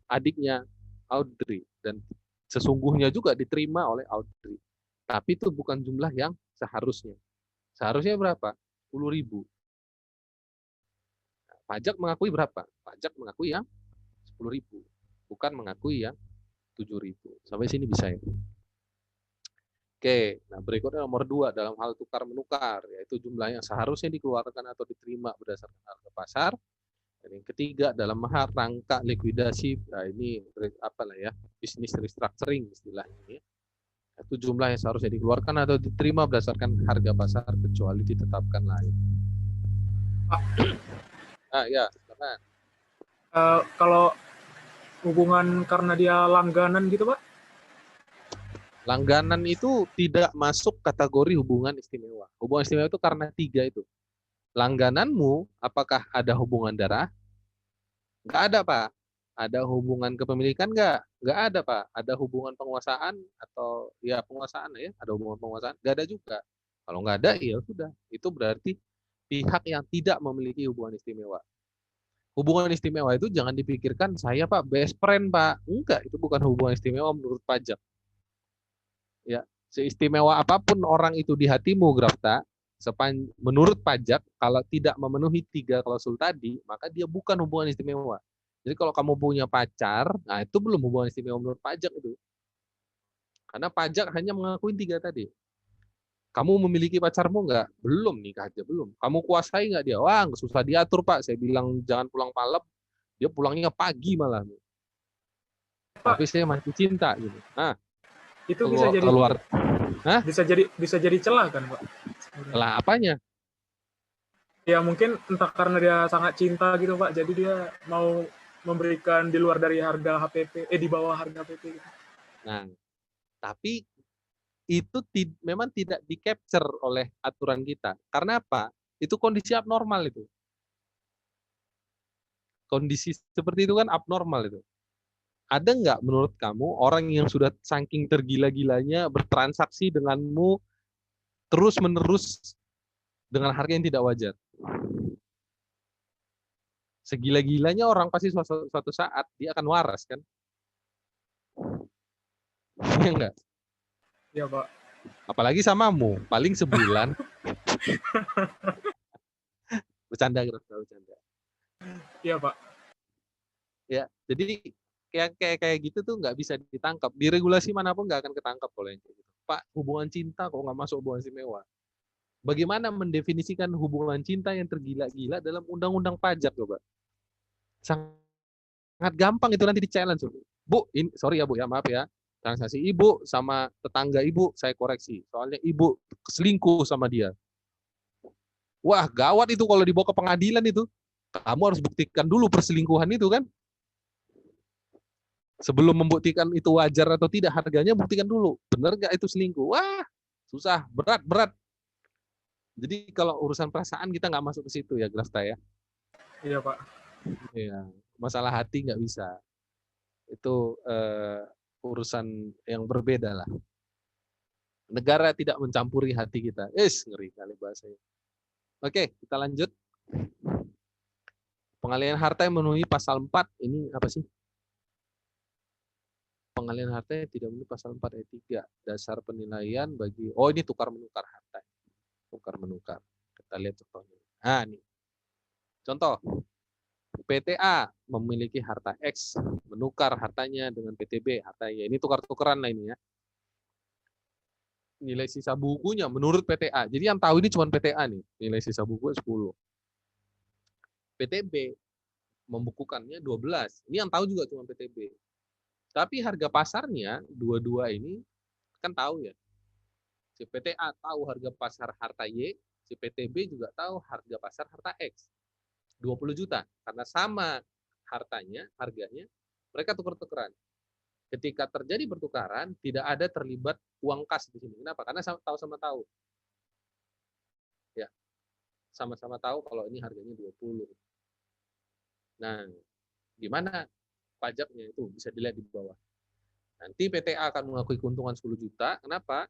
adiknya Audrey dan sesungguhnya juga diterima oleh Audrey. Tapi itu bukan jumlah yang seharusnya. Seharusnya berapa? 10.000. Pajak mengakui berapa? Pajak mengakui yang 10.000, bukan mengakui yang 7.000. Sampai sini bisa ya. Oke, nah berikutnya nomor 2 dalam hal tukar menukar, yaitu jumlah yang seharusnya dikeluarkan atau diterima berdasarkan harga pasar. Dan yang ketiga dalam rangka likuidasi, nah ini apa lah ya, bisnis restructuring istilahnya. Itu jumlah yang seharusnya dikeluarkan atau diterima berdasarkan harga pasar kecuali ditetapkan lain. Ya, silakan.
Kalau hubungan karena dia langganan gitu, Pak?
Langganan itu tidak masuk kategori hubungan istimewa. Hubungan istimewa itu karena 3 itu. Langgananmu, apakah ada hubungan darah? Nggak ada, Pak. Ada hubungan kepemilikan nggak? Nggak ada, Pak. Ada hubungan penguasaan atau ya penguasaan ya, ada hubungan penguasaan? Nggak ada juga. Kalau nggak ada, ya sudah. Itu berarti pihak yang tidak memiliki hubungan istimewa. Hubungan istimewa itu jangan dipikirkan saya, Pak, best friend, Pak. Enggak, itu bukan hubungan istimewa menurut pajak. Ya, seistimewa apapun orang itu di hatimu, Grafta, menurut pajak, kalau tidak memenuhi 3 klausul tadi, maka dia bukan hubungan istimewa. Jadi kalau kamu punya pacar, nah itu belum hubungan istimewa menurut pajak itu. Karena pajak hanya mengakui 3 tadi. Kamu memiliki pacarmu enggak? Belum, nikah aja belum. Kamu kuasai enggak dia? Wah, susah diatur, Pak. Saya bilang jangan pulang malam, dia pulangnya pagi malah. Tapi saya masih cinta gitu. Nah,
itu bisa jadi
keluar. Hah?
Bisa jadi celah kan, Pak?
Celah apanya?
Ya mungkin entah karena dia sangat cinta gitu, Pak. Jadi dia mau memberikan di luar dari harga HPP, di bawah harga HPP gitu.
Nah, tapi itu memang tidak di-capture oleh aturan kita. Karena apa? Itu kondisi abnormal itu. Kondisi seperti itu kan abnormal itu. Ada nggak menurut kamu orang yang sudah saking tergila-gilanya bertransaksi denganmu terus-menerus dengan harga yang tidak wajar? Segila-gilanya orang pasti suatu saat dia akan waras kan? Iya enggak?
Iya, Pak.
Apalagi samamu, paling sebulan. Bercanda.
Iya, Pak.
Ya, jadi kayak gitu tuh nggak bisa ditangkap. Di regulasi manapun nggak akan ketangkap kalau yang kayak gitu. Pak, hubungan cinta kok nggak masuk hubungan istimewa? Bagaimana mendefinisikan hubungan cinta yang tergila-gila dalam undang-undang pajak, coba? Sangat gampang itu nanti di-challenge. Bu, sorry ya Bu ya, maaf ya. Transaksi ibu sama tetangga ibu, saya koreksi. Soalnya ibu selingkuh sama dia. Wah, gawat itu kalau dibawa ke pengadilan itu. Kamu harus buktikan dulu perselingkuhan itu kan. Sebelum membuktikan itu wajar atau tidak, harganya buktikan dulu. Benar nggak itu selingkuh? Wah, susah, berat. Jadi kalau urusan perasaan kita nggak masuk ke situ ya, Grafta ya.
Iya, Pak.
Iya, masalah hati nggak bisa. Itu urusan yang berbeda lah. Negara tidak mencampuri hati kita. Ngeri kali bahasanya. Oke, kita lanjut. Pengalihan harta yang memenuhi pasal 4, ini apa sih? Pengalihan harta yang tidak memenuhi pasal 4 ayat 3. Dasar penilaian bagi, ini tukar-menukar harta. Tukar-menukar. Kita lihat contohnya. Nah, ini. Contoh. PTA memiliki harta X, menukar hartanya dengan PTB, hartanya. Ini tukar-tukaran lah ini ya. Nilai sisa bukunya menurut PTA. Jadi yang tahu ini cuma PTA nih. Nilai sisa buku 10. PTB membukukannya 12. Ini yang tahu juga cuma PTB. Tapi harga pasarnya dua-dua ini kan tahu ya. Si PTA tahu harga pasar harta Y, si PTB juga tahu harga pasar harta X. 20 juta. Karena sama harganya, mereka tukar-tukaran. Ketika terjadi pertukaran, tidak ada terlibat uang kas di sini. Kenapa? Karena sama-sama tahu. Ya. Sama-sama tahu kalau ini harganya 20. Nah, gimana pajaknya itu bisa dilihat di bawah. Nanti PTA akan mengakui keuntungan 10 juta. Kenapa?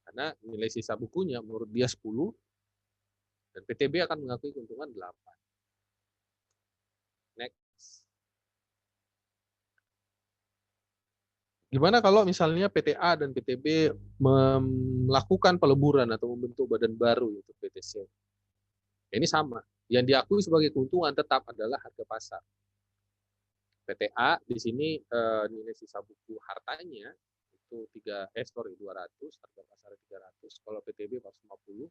Karena nilai sisa bukunya menurut dia 10 dan PTB akan mengakui keuntungan 8. Next. Gimana kalau misalnya PTA dan PTB melakukan peleburan atau membentuk badan baru yaitu PTC? Ini sama. Yang diakui sebagai keuntungan tetap adalah harga pasar. PTA di sini nilai sisa buku hartanya itu 200, harga pasar 300. Kalau PTB 450,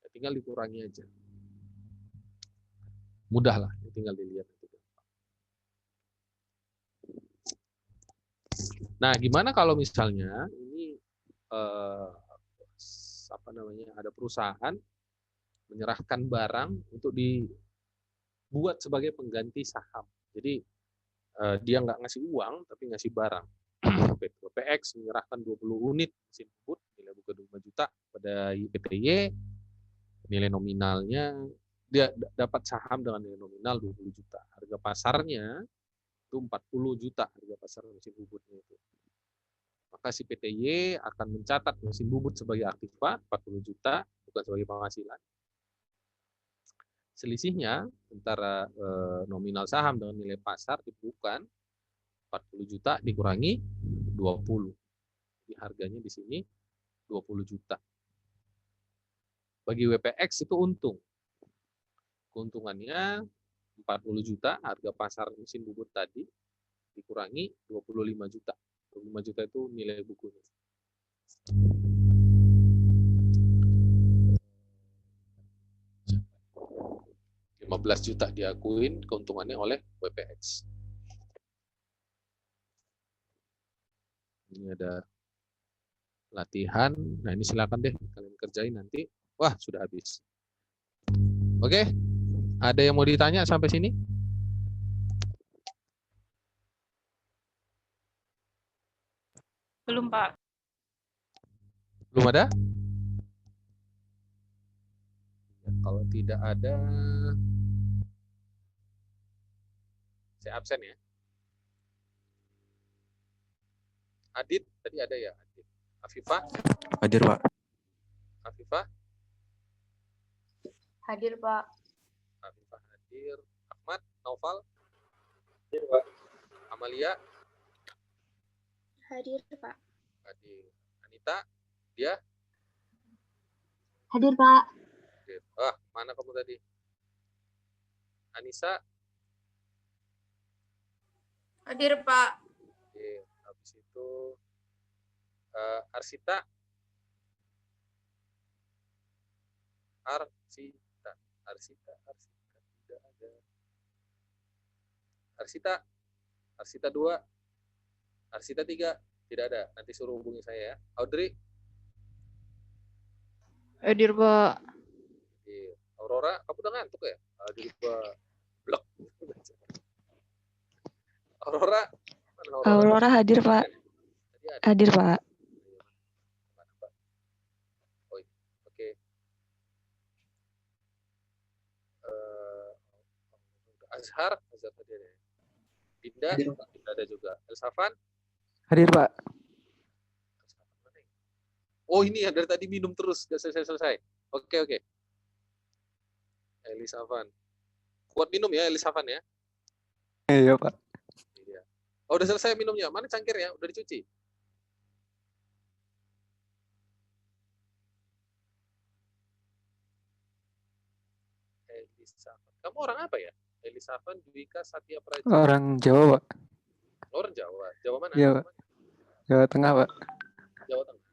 ya tinggal dikurangi aja. Mudah lah, tinggal dilihat. Nah, gimana kalau misalnya ini ada perusahaan menyerahkan barang untuk dibuat sebagai pengganti saham. Jadi dia nggak ngasih uang, tapi ngasih barang. PX menyerahkan 20 unit mesin bubut nilai buku 5 juta pada PTY, nilai nominalnya dia dapat saham dengan nilai nominal 20 juta. Harga pasarnya itu 40 juta harga pasar mesin bubutnya itu. Maka si PTY akan mencatat mesin bubut sebagai aktiva 40 juta, bukan sebagai penghasilan. Selisihnya antara nominal saham dengan nilai pasar bukan 40 juta dikurangi 20. Jadi harganya di sini 20 juta. Bagi WPX itu untung. Keuntungannya 40 juta harga pasar mesin bubut tadi dikurangi 25 juta. 25 juta itu nilai bukunya. $15 juta diakuin keuntungannya oleh WPX. Ini ada latihan. Nah, ini silakan deh kalian kerjain nanti. Wah, sudah habis. Oke. Ada yang mau ditanya sampai sini?
Belum, Pak.
Belum ada? Ya, kalau tidak ada, saya absen ya. Adit, tadi ada ya? Adit. Afifah?
Hadir, Pak.
Afifah?
Hadir, Pak.
Afifah hadir. Ahmad, Naufal? Hadir, Pak. Amalia?
Hadir, Pak.
Hadir. Anita? Dia?
Hadir, Pak.
Hadir. Mana kamu tadi? Anissa?
Hadir, Pak.
Hadir. Habis itu Arsita? Arsita tidak ada. Arsita 2, Arsita 3, Tidak ada. Nanti suruh hubungi saya ya. Audrey,
Hadir, Pak.
iya. Aurora, kamu udah ngantuk ya? Aduh, blok. Aurora, mana Aurora?
Aurora hadir, Pak.
Tadi ada.
Hadir, Pak.
Mana, Pak? Oh, iya. Oke. Azhar tadi ada. Dinda,
Hadir, Pak.
Dinda ada juga. Elsafan,
Hadir, Pak.
Elsafan mana ya? Oh ini ya dari tadi minum terus, gak selesai. Oke. Elisafan. Kuat minum ya Elisafan ya.
Iya, Pak.
Iya. Oh udah selesai minumnya. Mana cangkirnya? Udah dicuci? Elisafan. Kamu orang apa ya? Elisafan Dwika Satya Praja.
Orang Jawa, Pak.
Orang Jawa. Jawa mana?
Iya, Pak. Jawa Tengah, Pak.
Jawa Tengah.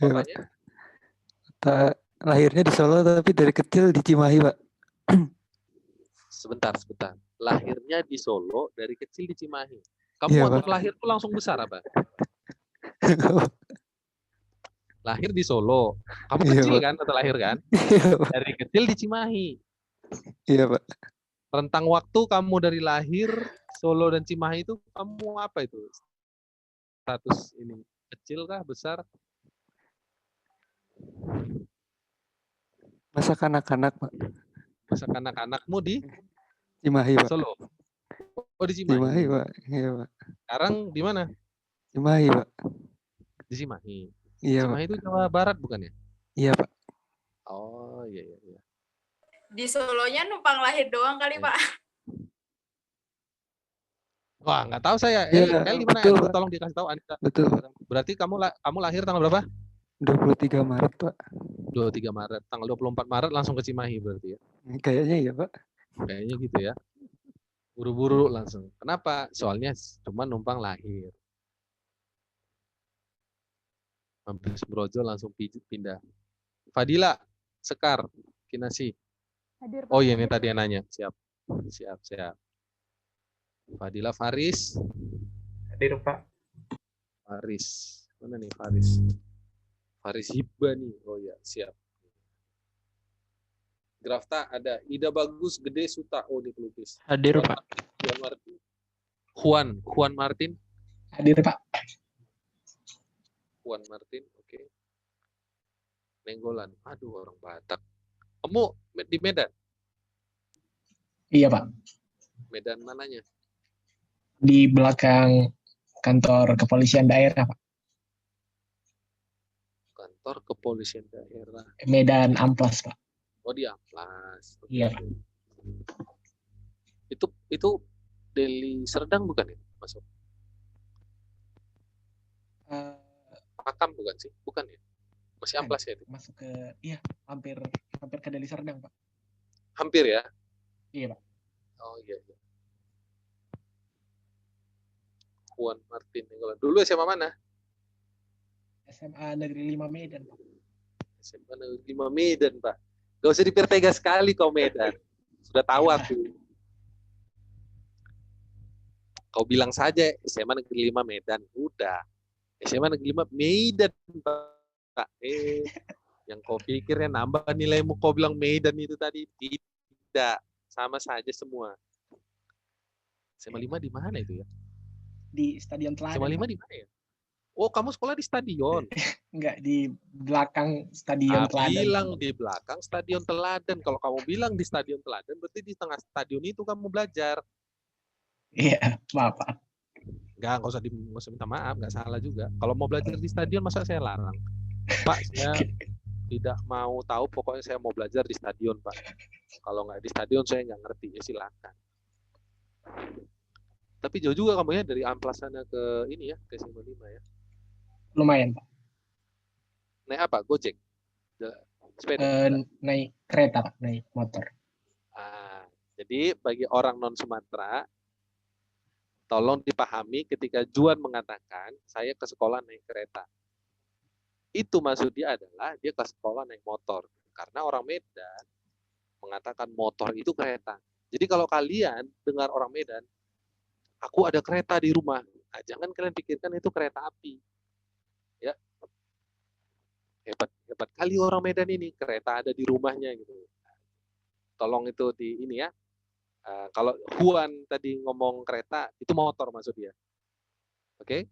Iya, Pak.
Kotanya?
Lahirnya di Solo tapi dari kecil di Cimahi, Pak.
Sebentar. Lahirnya di Solo, dari kecil di Cimahi. Kamu
Iya,
waktu
Pak.
lahir tuh langsung besar apa? Lahir di Solo. Kamu
Iya,
kecil
Pak.
kan atau lahir kan?
Iya, Pak.
Dari kecil di Cimahi.
Iya, Pak.
Rentang waktu kamu dari lahir Solo dan Cimahi itu kamu apa itu? Status ini kecil kah, besar?
Masa kanak-kanak, Pak.
Masa kanak-kanakmu di
Cimahi, Pak.
Solo. Oh di Cimahi.
Cimahi, Pak. Iya, Pak.
Sekarang di mana?
Cimahi, Pak.
Di Cimahi.
Iya,
Cimahi itu Jawa Barat bukan ya?
Iya, Pak.
Oh iya.
Di Solonya numpang lahir doang kali, Pak.
Wah nggak tahu saya.
Iya,
El di mana?
betul,
El,
Pak.
tolong dikasih tahu Anita.
Betul, Pak.
Berarti kamu lahir tanggal berapa?
23 Maret, Pak.
23 Maret. Tanggal 24 Maret langsung ke Cimahi berarti ya.
Kayaknya iya, Pak.
Kayaknya gitu ya. Buru-buru langsung. Kenapa? Soalnya cuma numpang lahir. Mampir Sembrojo langsung pindah. Fadila, Sekar, Kinasi.
Hadir, Pak.
Oh iya ini tadi yang nanya. Siap. Fadila, Faris.
Hadir, Pak.
Faris. Mana nih Faris? Faris Hibba nih. Oh ya, siap. Grafta ada. Ida Bagus, Gede Suta. Oh, di pelukis.
Hadir, Pak.
Juan Martin. Juan Martin.
Hadir, Pak.
Juan Martin, oke. Nenggolan. Aduh, orang Batak. Kamu di Medan?
Iya, Pak.
Medan mananya?
Di belakang kantor kepolisian daerah, Pak.
Kantor kepolisian daerah.
Medan Amplas, Pak.
Oh, di Amplas. Oke.
Iya.
Itu Deli Serdang bukan ya? Masuk. Pakam bukan sih? Bukan ya? Masih Amplas ya itu?
Masuk ke, iya, hampir ke Deli Serdang, Pak.
Hampir ya?
Iya, Pak.
Oh iya. Juan Martin Nenggolan. Dulu SMA mana?
SMA Negeri 5 Medan, Pak.
SMA Negeri 5 Medan, Pak. Gak usah dipertegas sekali kau Medan. Sudah tahu aku. Kau bilang saja SMA Negeri 5 Medan. Udah. SMA Negeri 5 Medan, Pak. Yang kau pikirnya nambah nilaimu kau bilang Medan itu tadi. Tidak. Sama saja semua. SMA 5 di mana itu ya?
Di Stadion Teladan.
SMA 5
Pak.
di mana ya? Oh, kamu sekolah di stadion.
Enggak, di belakang Stadion Teladan.
Bilang di belakang Stadion Teladan. Kalau kamu bilang di Stadion Teladan, berarti di tengah stadion itu kamu belajar.
Iya, maaf, Pak.
Nggak usah minta maaf, nggak salah juga. Kalau mau belajar di stadion, masa saya larang? Pak, saya tidak mau tahu, pokoknya saya mau belajar di stadion, Pak. Kalau nggak di stadion, saya nggak ngerti. Ya silakan. Tapi jauh juga kamu ya, dari Amplas sana ke ini ya, ke SMA 5 ya.
Lumayan, Pak.
Naik apa? Gojek? Sepeda?
Naik kereta, Pak. Naik motor.
Jadi bagi orang non-Sumatera, tolong dipahami ketika Juan mengatakan, saya ke sekolah naik kereta. Itu maksud dia adalah, dia ke sekolah naik motor. Karena orang Medan mengatakan motor itu kereta. Jadi kalau kalian dengar orang Medan, aku ada kereta di rumah. Nah, jangan kalian pikirkan itu kereta api. Ya. Hebat kali orang Medan ini, kereta ada di rumahnya gitu. Tolong itu di ini ya. Kalau Huan tadi ngomong kereta, itu motor maksud dia. Oke?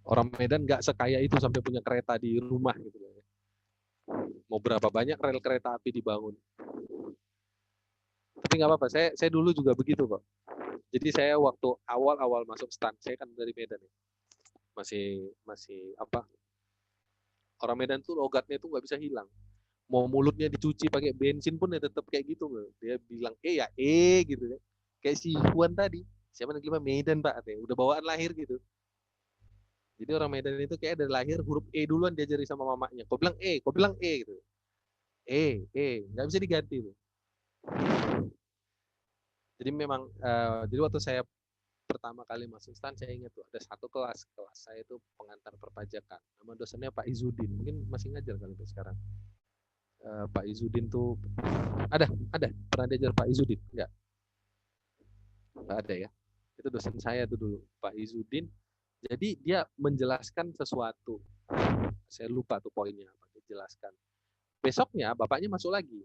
Orang Medan nggak sekaya itu sampai punya kereta di rumah gitu. Mau berapa banyak rel kereta api dibangun. Tapi nggak apa-apa, saya dulu juga begitu kok. Jadi saya waktu awal-awal masuk STAN, saya kan dari Medan ya. Masih apa? Orang Medan tuh logatnya tuh nggak bisa hilang. Mau mulutnya dicuci pakai bensin pun ya tetap kayak gitu. Dia bilang ya gitu ya. Kayak si Huan tadi. Siapa negeri Medan Pak? Udah bawaan lahir gitu. Jadi orang Medan itu kayak dari lahir huruf E duluan diajari sama mamanya. Kau bilang gitu. Nggak bisa diganti tuh. Jadi memang, jadi waktu saya pertama kali masuk STAN, saya ingat tuh ada satu kelas saya itu pengantar perpajakan. Nama dosennya Pak Izudin, mungkin masih ngajar kali itu sekarang. Pak Izudin tuh ada pernah diajar Pak Izudin? Enggak ada ya. Itu dosen saya tuh dulu, Pak Izudin. Jadi dia menjelaskan sesuatu. Saya lupa tuh poinnya apa dia jelaskan. Besoknya bapaknya masuk lagi.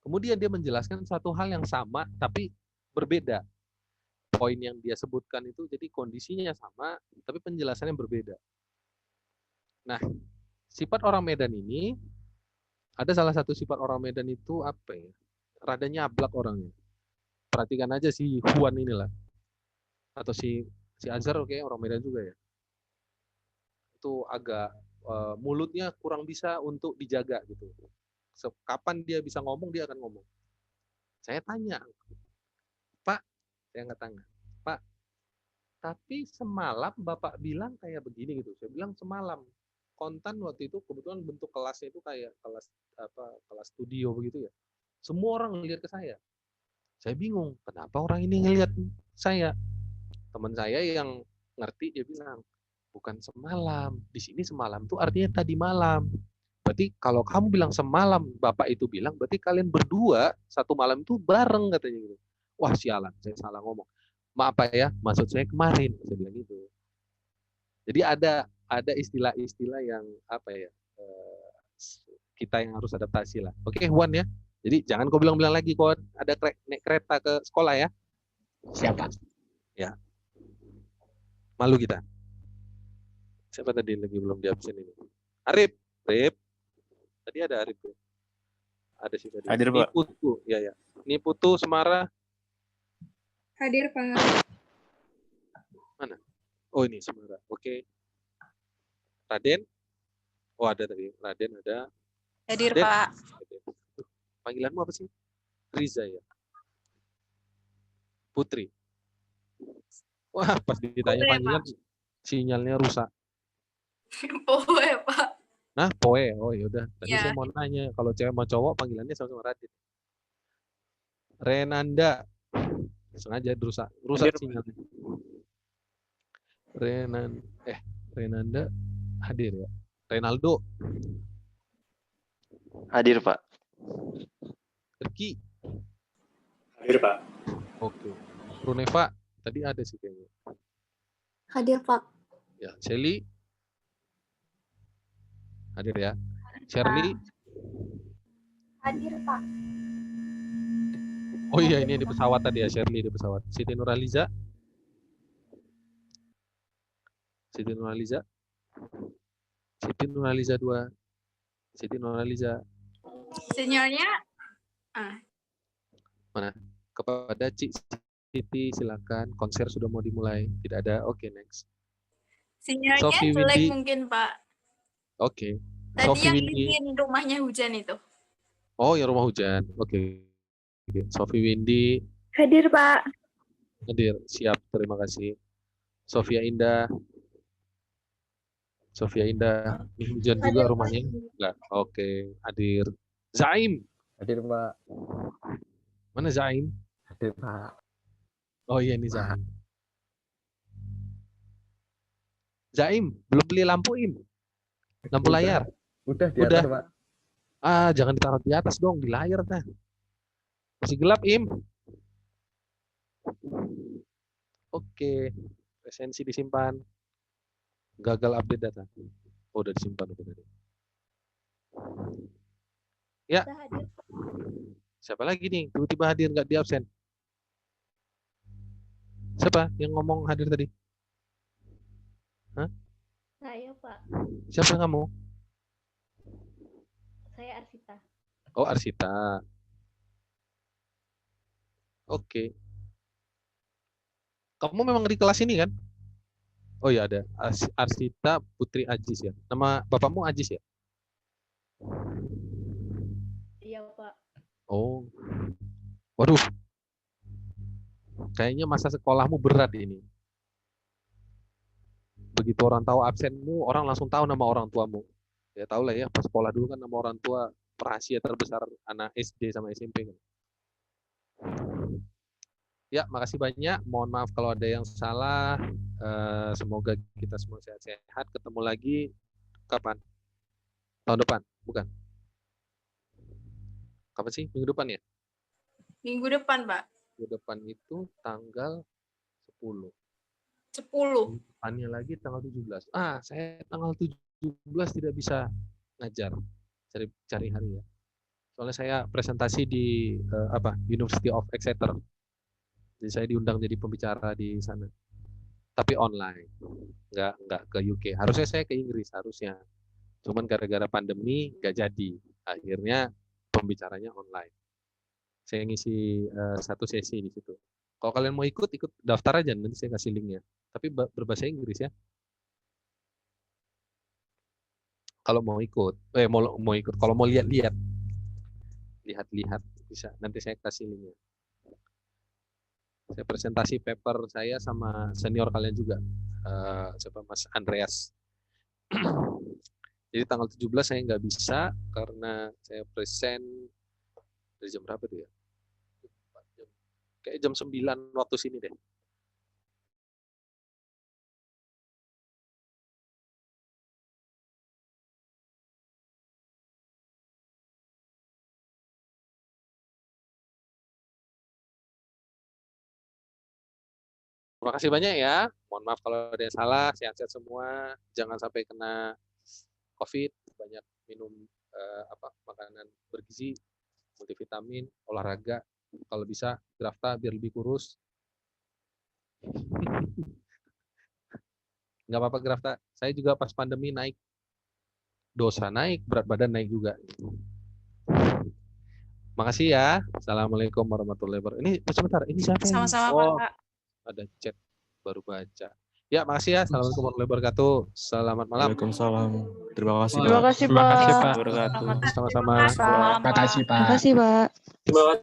Kemudian dia menjelaskan satu hal yang sama tapi berbeda. Poin yang dia sebutkan itu jadi kondisinya sama tapi penjelasannya berbeda. Nah, sifat orang Medan ini ada salah satu sifat orang Medan itu apa ya? Rada nyablak orangnya. Perhatikan aja si Huan inilah. Atau si Azhar kayak orang Medan juga ya. Itu agak mulutnya kurang bisa untuk dijaga gitu. Kapan dia bisa ngomong, dia akan ngomong. Saya tanya, Pak, saya nggak tanya, Pak, tapi semalam Bapak bilang kayak begini gitu. Saya bilang semalam. Kontan waktu itu kebetulan bentuk kelasnya itu kayak kelas studio begitu ya. Semua orang ngelihat ke saya. Saya bingung, kenapa orang ini ngelihat saya? Teman saya yang ngerti dia bilang, bukan semalam. Di sini semalam tuh artinya tadi malam. Berarti kalau kamu bilang semalam, Bapak itu bilang, berarti kalian berdua satu malam itu bareng katanya gitu. Wah sialan, saya salah ngomong. Maaf Pak ya, maksud saya kemarin, saya bilang gitu. Jadi ada istilah-istilah yang apa ya, kita yang harus adaptasi lah. Oke, Huan ya. Jadi jangan kau bilang-bilang lagi kau ada naik kereta ke sekolah ya.
Siapa?
Ya. Malu kita. Siapa tadi lagi belum di absen ini? Arif. Tadi ada Arif tuh. Ada sih tadi.
Hadir, Pak.
Niputu, ya. Niputu Semara.
Hadir, Pak.
Mana? Oh, ini Semara. Oke. Raden? Oh, ada tadi. Raden ada.
Hadir,
Raden.
Pak.
Panggilanmu apa sih? Riza ya. Putri. Wah, pas ditanya panggilan, sinyalnya rusak.
Poe, Pak.
Nah, Poe. Oh, yaudah. Tadi
Ya.
saya mau nanya, kalau cewek sama cowok panggilannya sama-sama Radit. Renanda. Sengaja rusak sinyalnya. Renanda hadir ya. Renaldo.
Hadir, Pak.
Riki.
Hadir, Pak.
Oke. Runeva. Tadi ada sih kayaknya.
Hadir, Pak.
Ya, Shelly. Hadir ya. Shirley.
Hadir, Pak.
Oh iya, ini di pesawat tadi ya, Shirley di pesawat. Siti Nurhaliza. Siti Nurhaliza 2. Siti Nurhaliza.
Seniornya
Mana? Kepada Cik Siti silakan. Konser sudah mau dimulai. Tidak ada. Oke, next.
seniornya
Sophie
jelek
Windy.
mungkin, Pak.
Oke.
Tadi
Sophie
yang
Windy.
bikin rumahnya hujan itu.
Oh, ya rumah hujan. Oke. Sophie Windy
Hadir, Pak.
hadir. Siap, terima kasih. Sofia Indah. Ini hujan juga rumahnya? Enggak. Oke, hadir. Zaim.
Hadir, Pak.
Mana Zaim?
Hadir, Pak.
Oh iya, ini Zaim. Zaim, belum beli lampu, Im? Lampu layar?
Udah di atas, Pak.
Jangan ditaruh di atas dong, di layar dah. Masih gelap, Im. Oke, presensi disimpan. Gagal update data. Oh, udah disimpan udah tadi. Ya. Siapa lagi nih? Tiba-tiba hadir nggak di absen? Siapa yang ngomong hadir tadi? Hah?
Saya, Pak.
Siapa kamu?
Saya Arsita.
Oh, Arsita. Oke. Kamu memang di kelas ini kan? Oh iya ada. Arsita Putri Ajis ya. Nama bapakmu Ajis ya?
Iya, Pak.
Oh. Waduh. Kayaknya masa sekolahmu berat ini. Begitu orang tahu absenmu, orang langsung tahu nama orang tuamu. Ya tahu lah ya, pas sekolah dulu kan nama orang tua rahasia terbesar anak SD sama SMP kan. Ya, makasih banyak. Mohon maaf kalau ada yang salah. Semoga kita semua sehat-sehat. Ketemu lagi kapan? Tahun depan? Bukan? Kapan sih? Minggu depan ya?
Minggu depan, Pak.
Minggu depan itu tanggal 10.
10.
Depannya lagi tanggal 17. Saya tanggal 17 tidak bisa ngajar. Cari hari ya. Soalnya saya presentasi di University of Exeter. Jadi saya diundang jadi pembicara di sana. Tapi online. Nggak ke UK. Harusnya saya ke Inggris harusnya. Cuman gara-gara pandemi nggak jadi. Akhirnya pembicaranya online. Saya ngisi satu sesi di situ. Kalau kalian mau ikut daftar aja, nanti saya kasih linknya. Tapi berbahasa Inggris ya. Kalau mau ikut, mau ikut. Kalau mau lihat bisa. Nanti saya kasih linknya. Saya presentasi paper saya sama senior kalian juga, siapa Mas Andreas. Jadi tanggal 17 saya nggak bisa karena saya present dari jam berapa tuh ya? Kayak jam 9 waktu sini deh. Terima kasih banyak ya. Mohon maaf kalau ada yang salah. Sehat-sehat semua. Jangan sampai kena COVID. Banyak minum makanan bergizi, multivitamin, olahraga. Kalau bisa Grafta biar lebih kurus. Nggak apa-apa Grafta. Saya juga pas pandemi naik. Dosa naik, berat badan naik juga. Makasih ya. Assalamualaikum warahmatullahi wabarakatuh. Ini sebentar. Ini siapa ini?
Sama-sama, Pak.
Ada chat baru baca. Ya, makasih ya. Assalamualaikum warahmatullahi wabarakatuh. Selamat malam.
Waalaikumsalam. Terima kasih, Pak.
Terima kasih, Pak.
Wabarakatuh.
Sama-sama.
Selamat malam, Pak.
Makasih, Pak.
Terima kasih, Pak.
Terima kasih.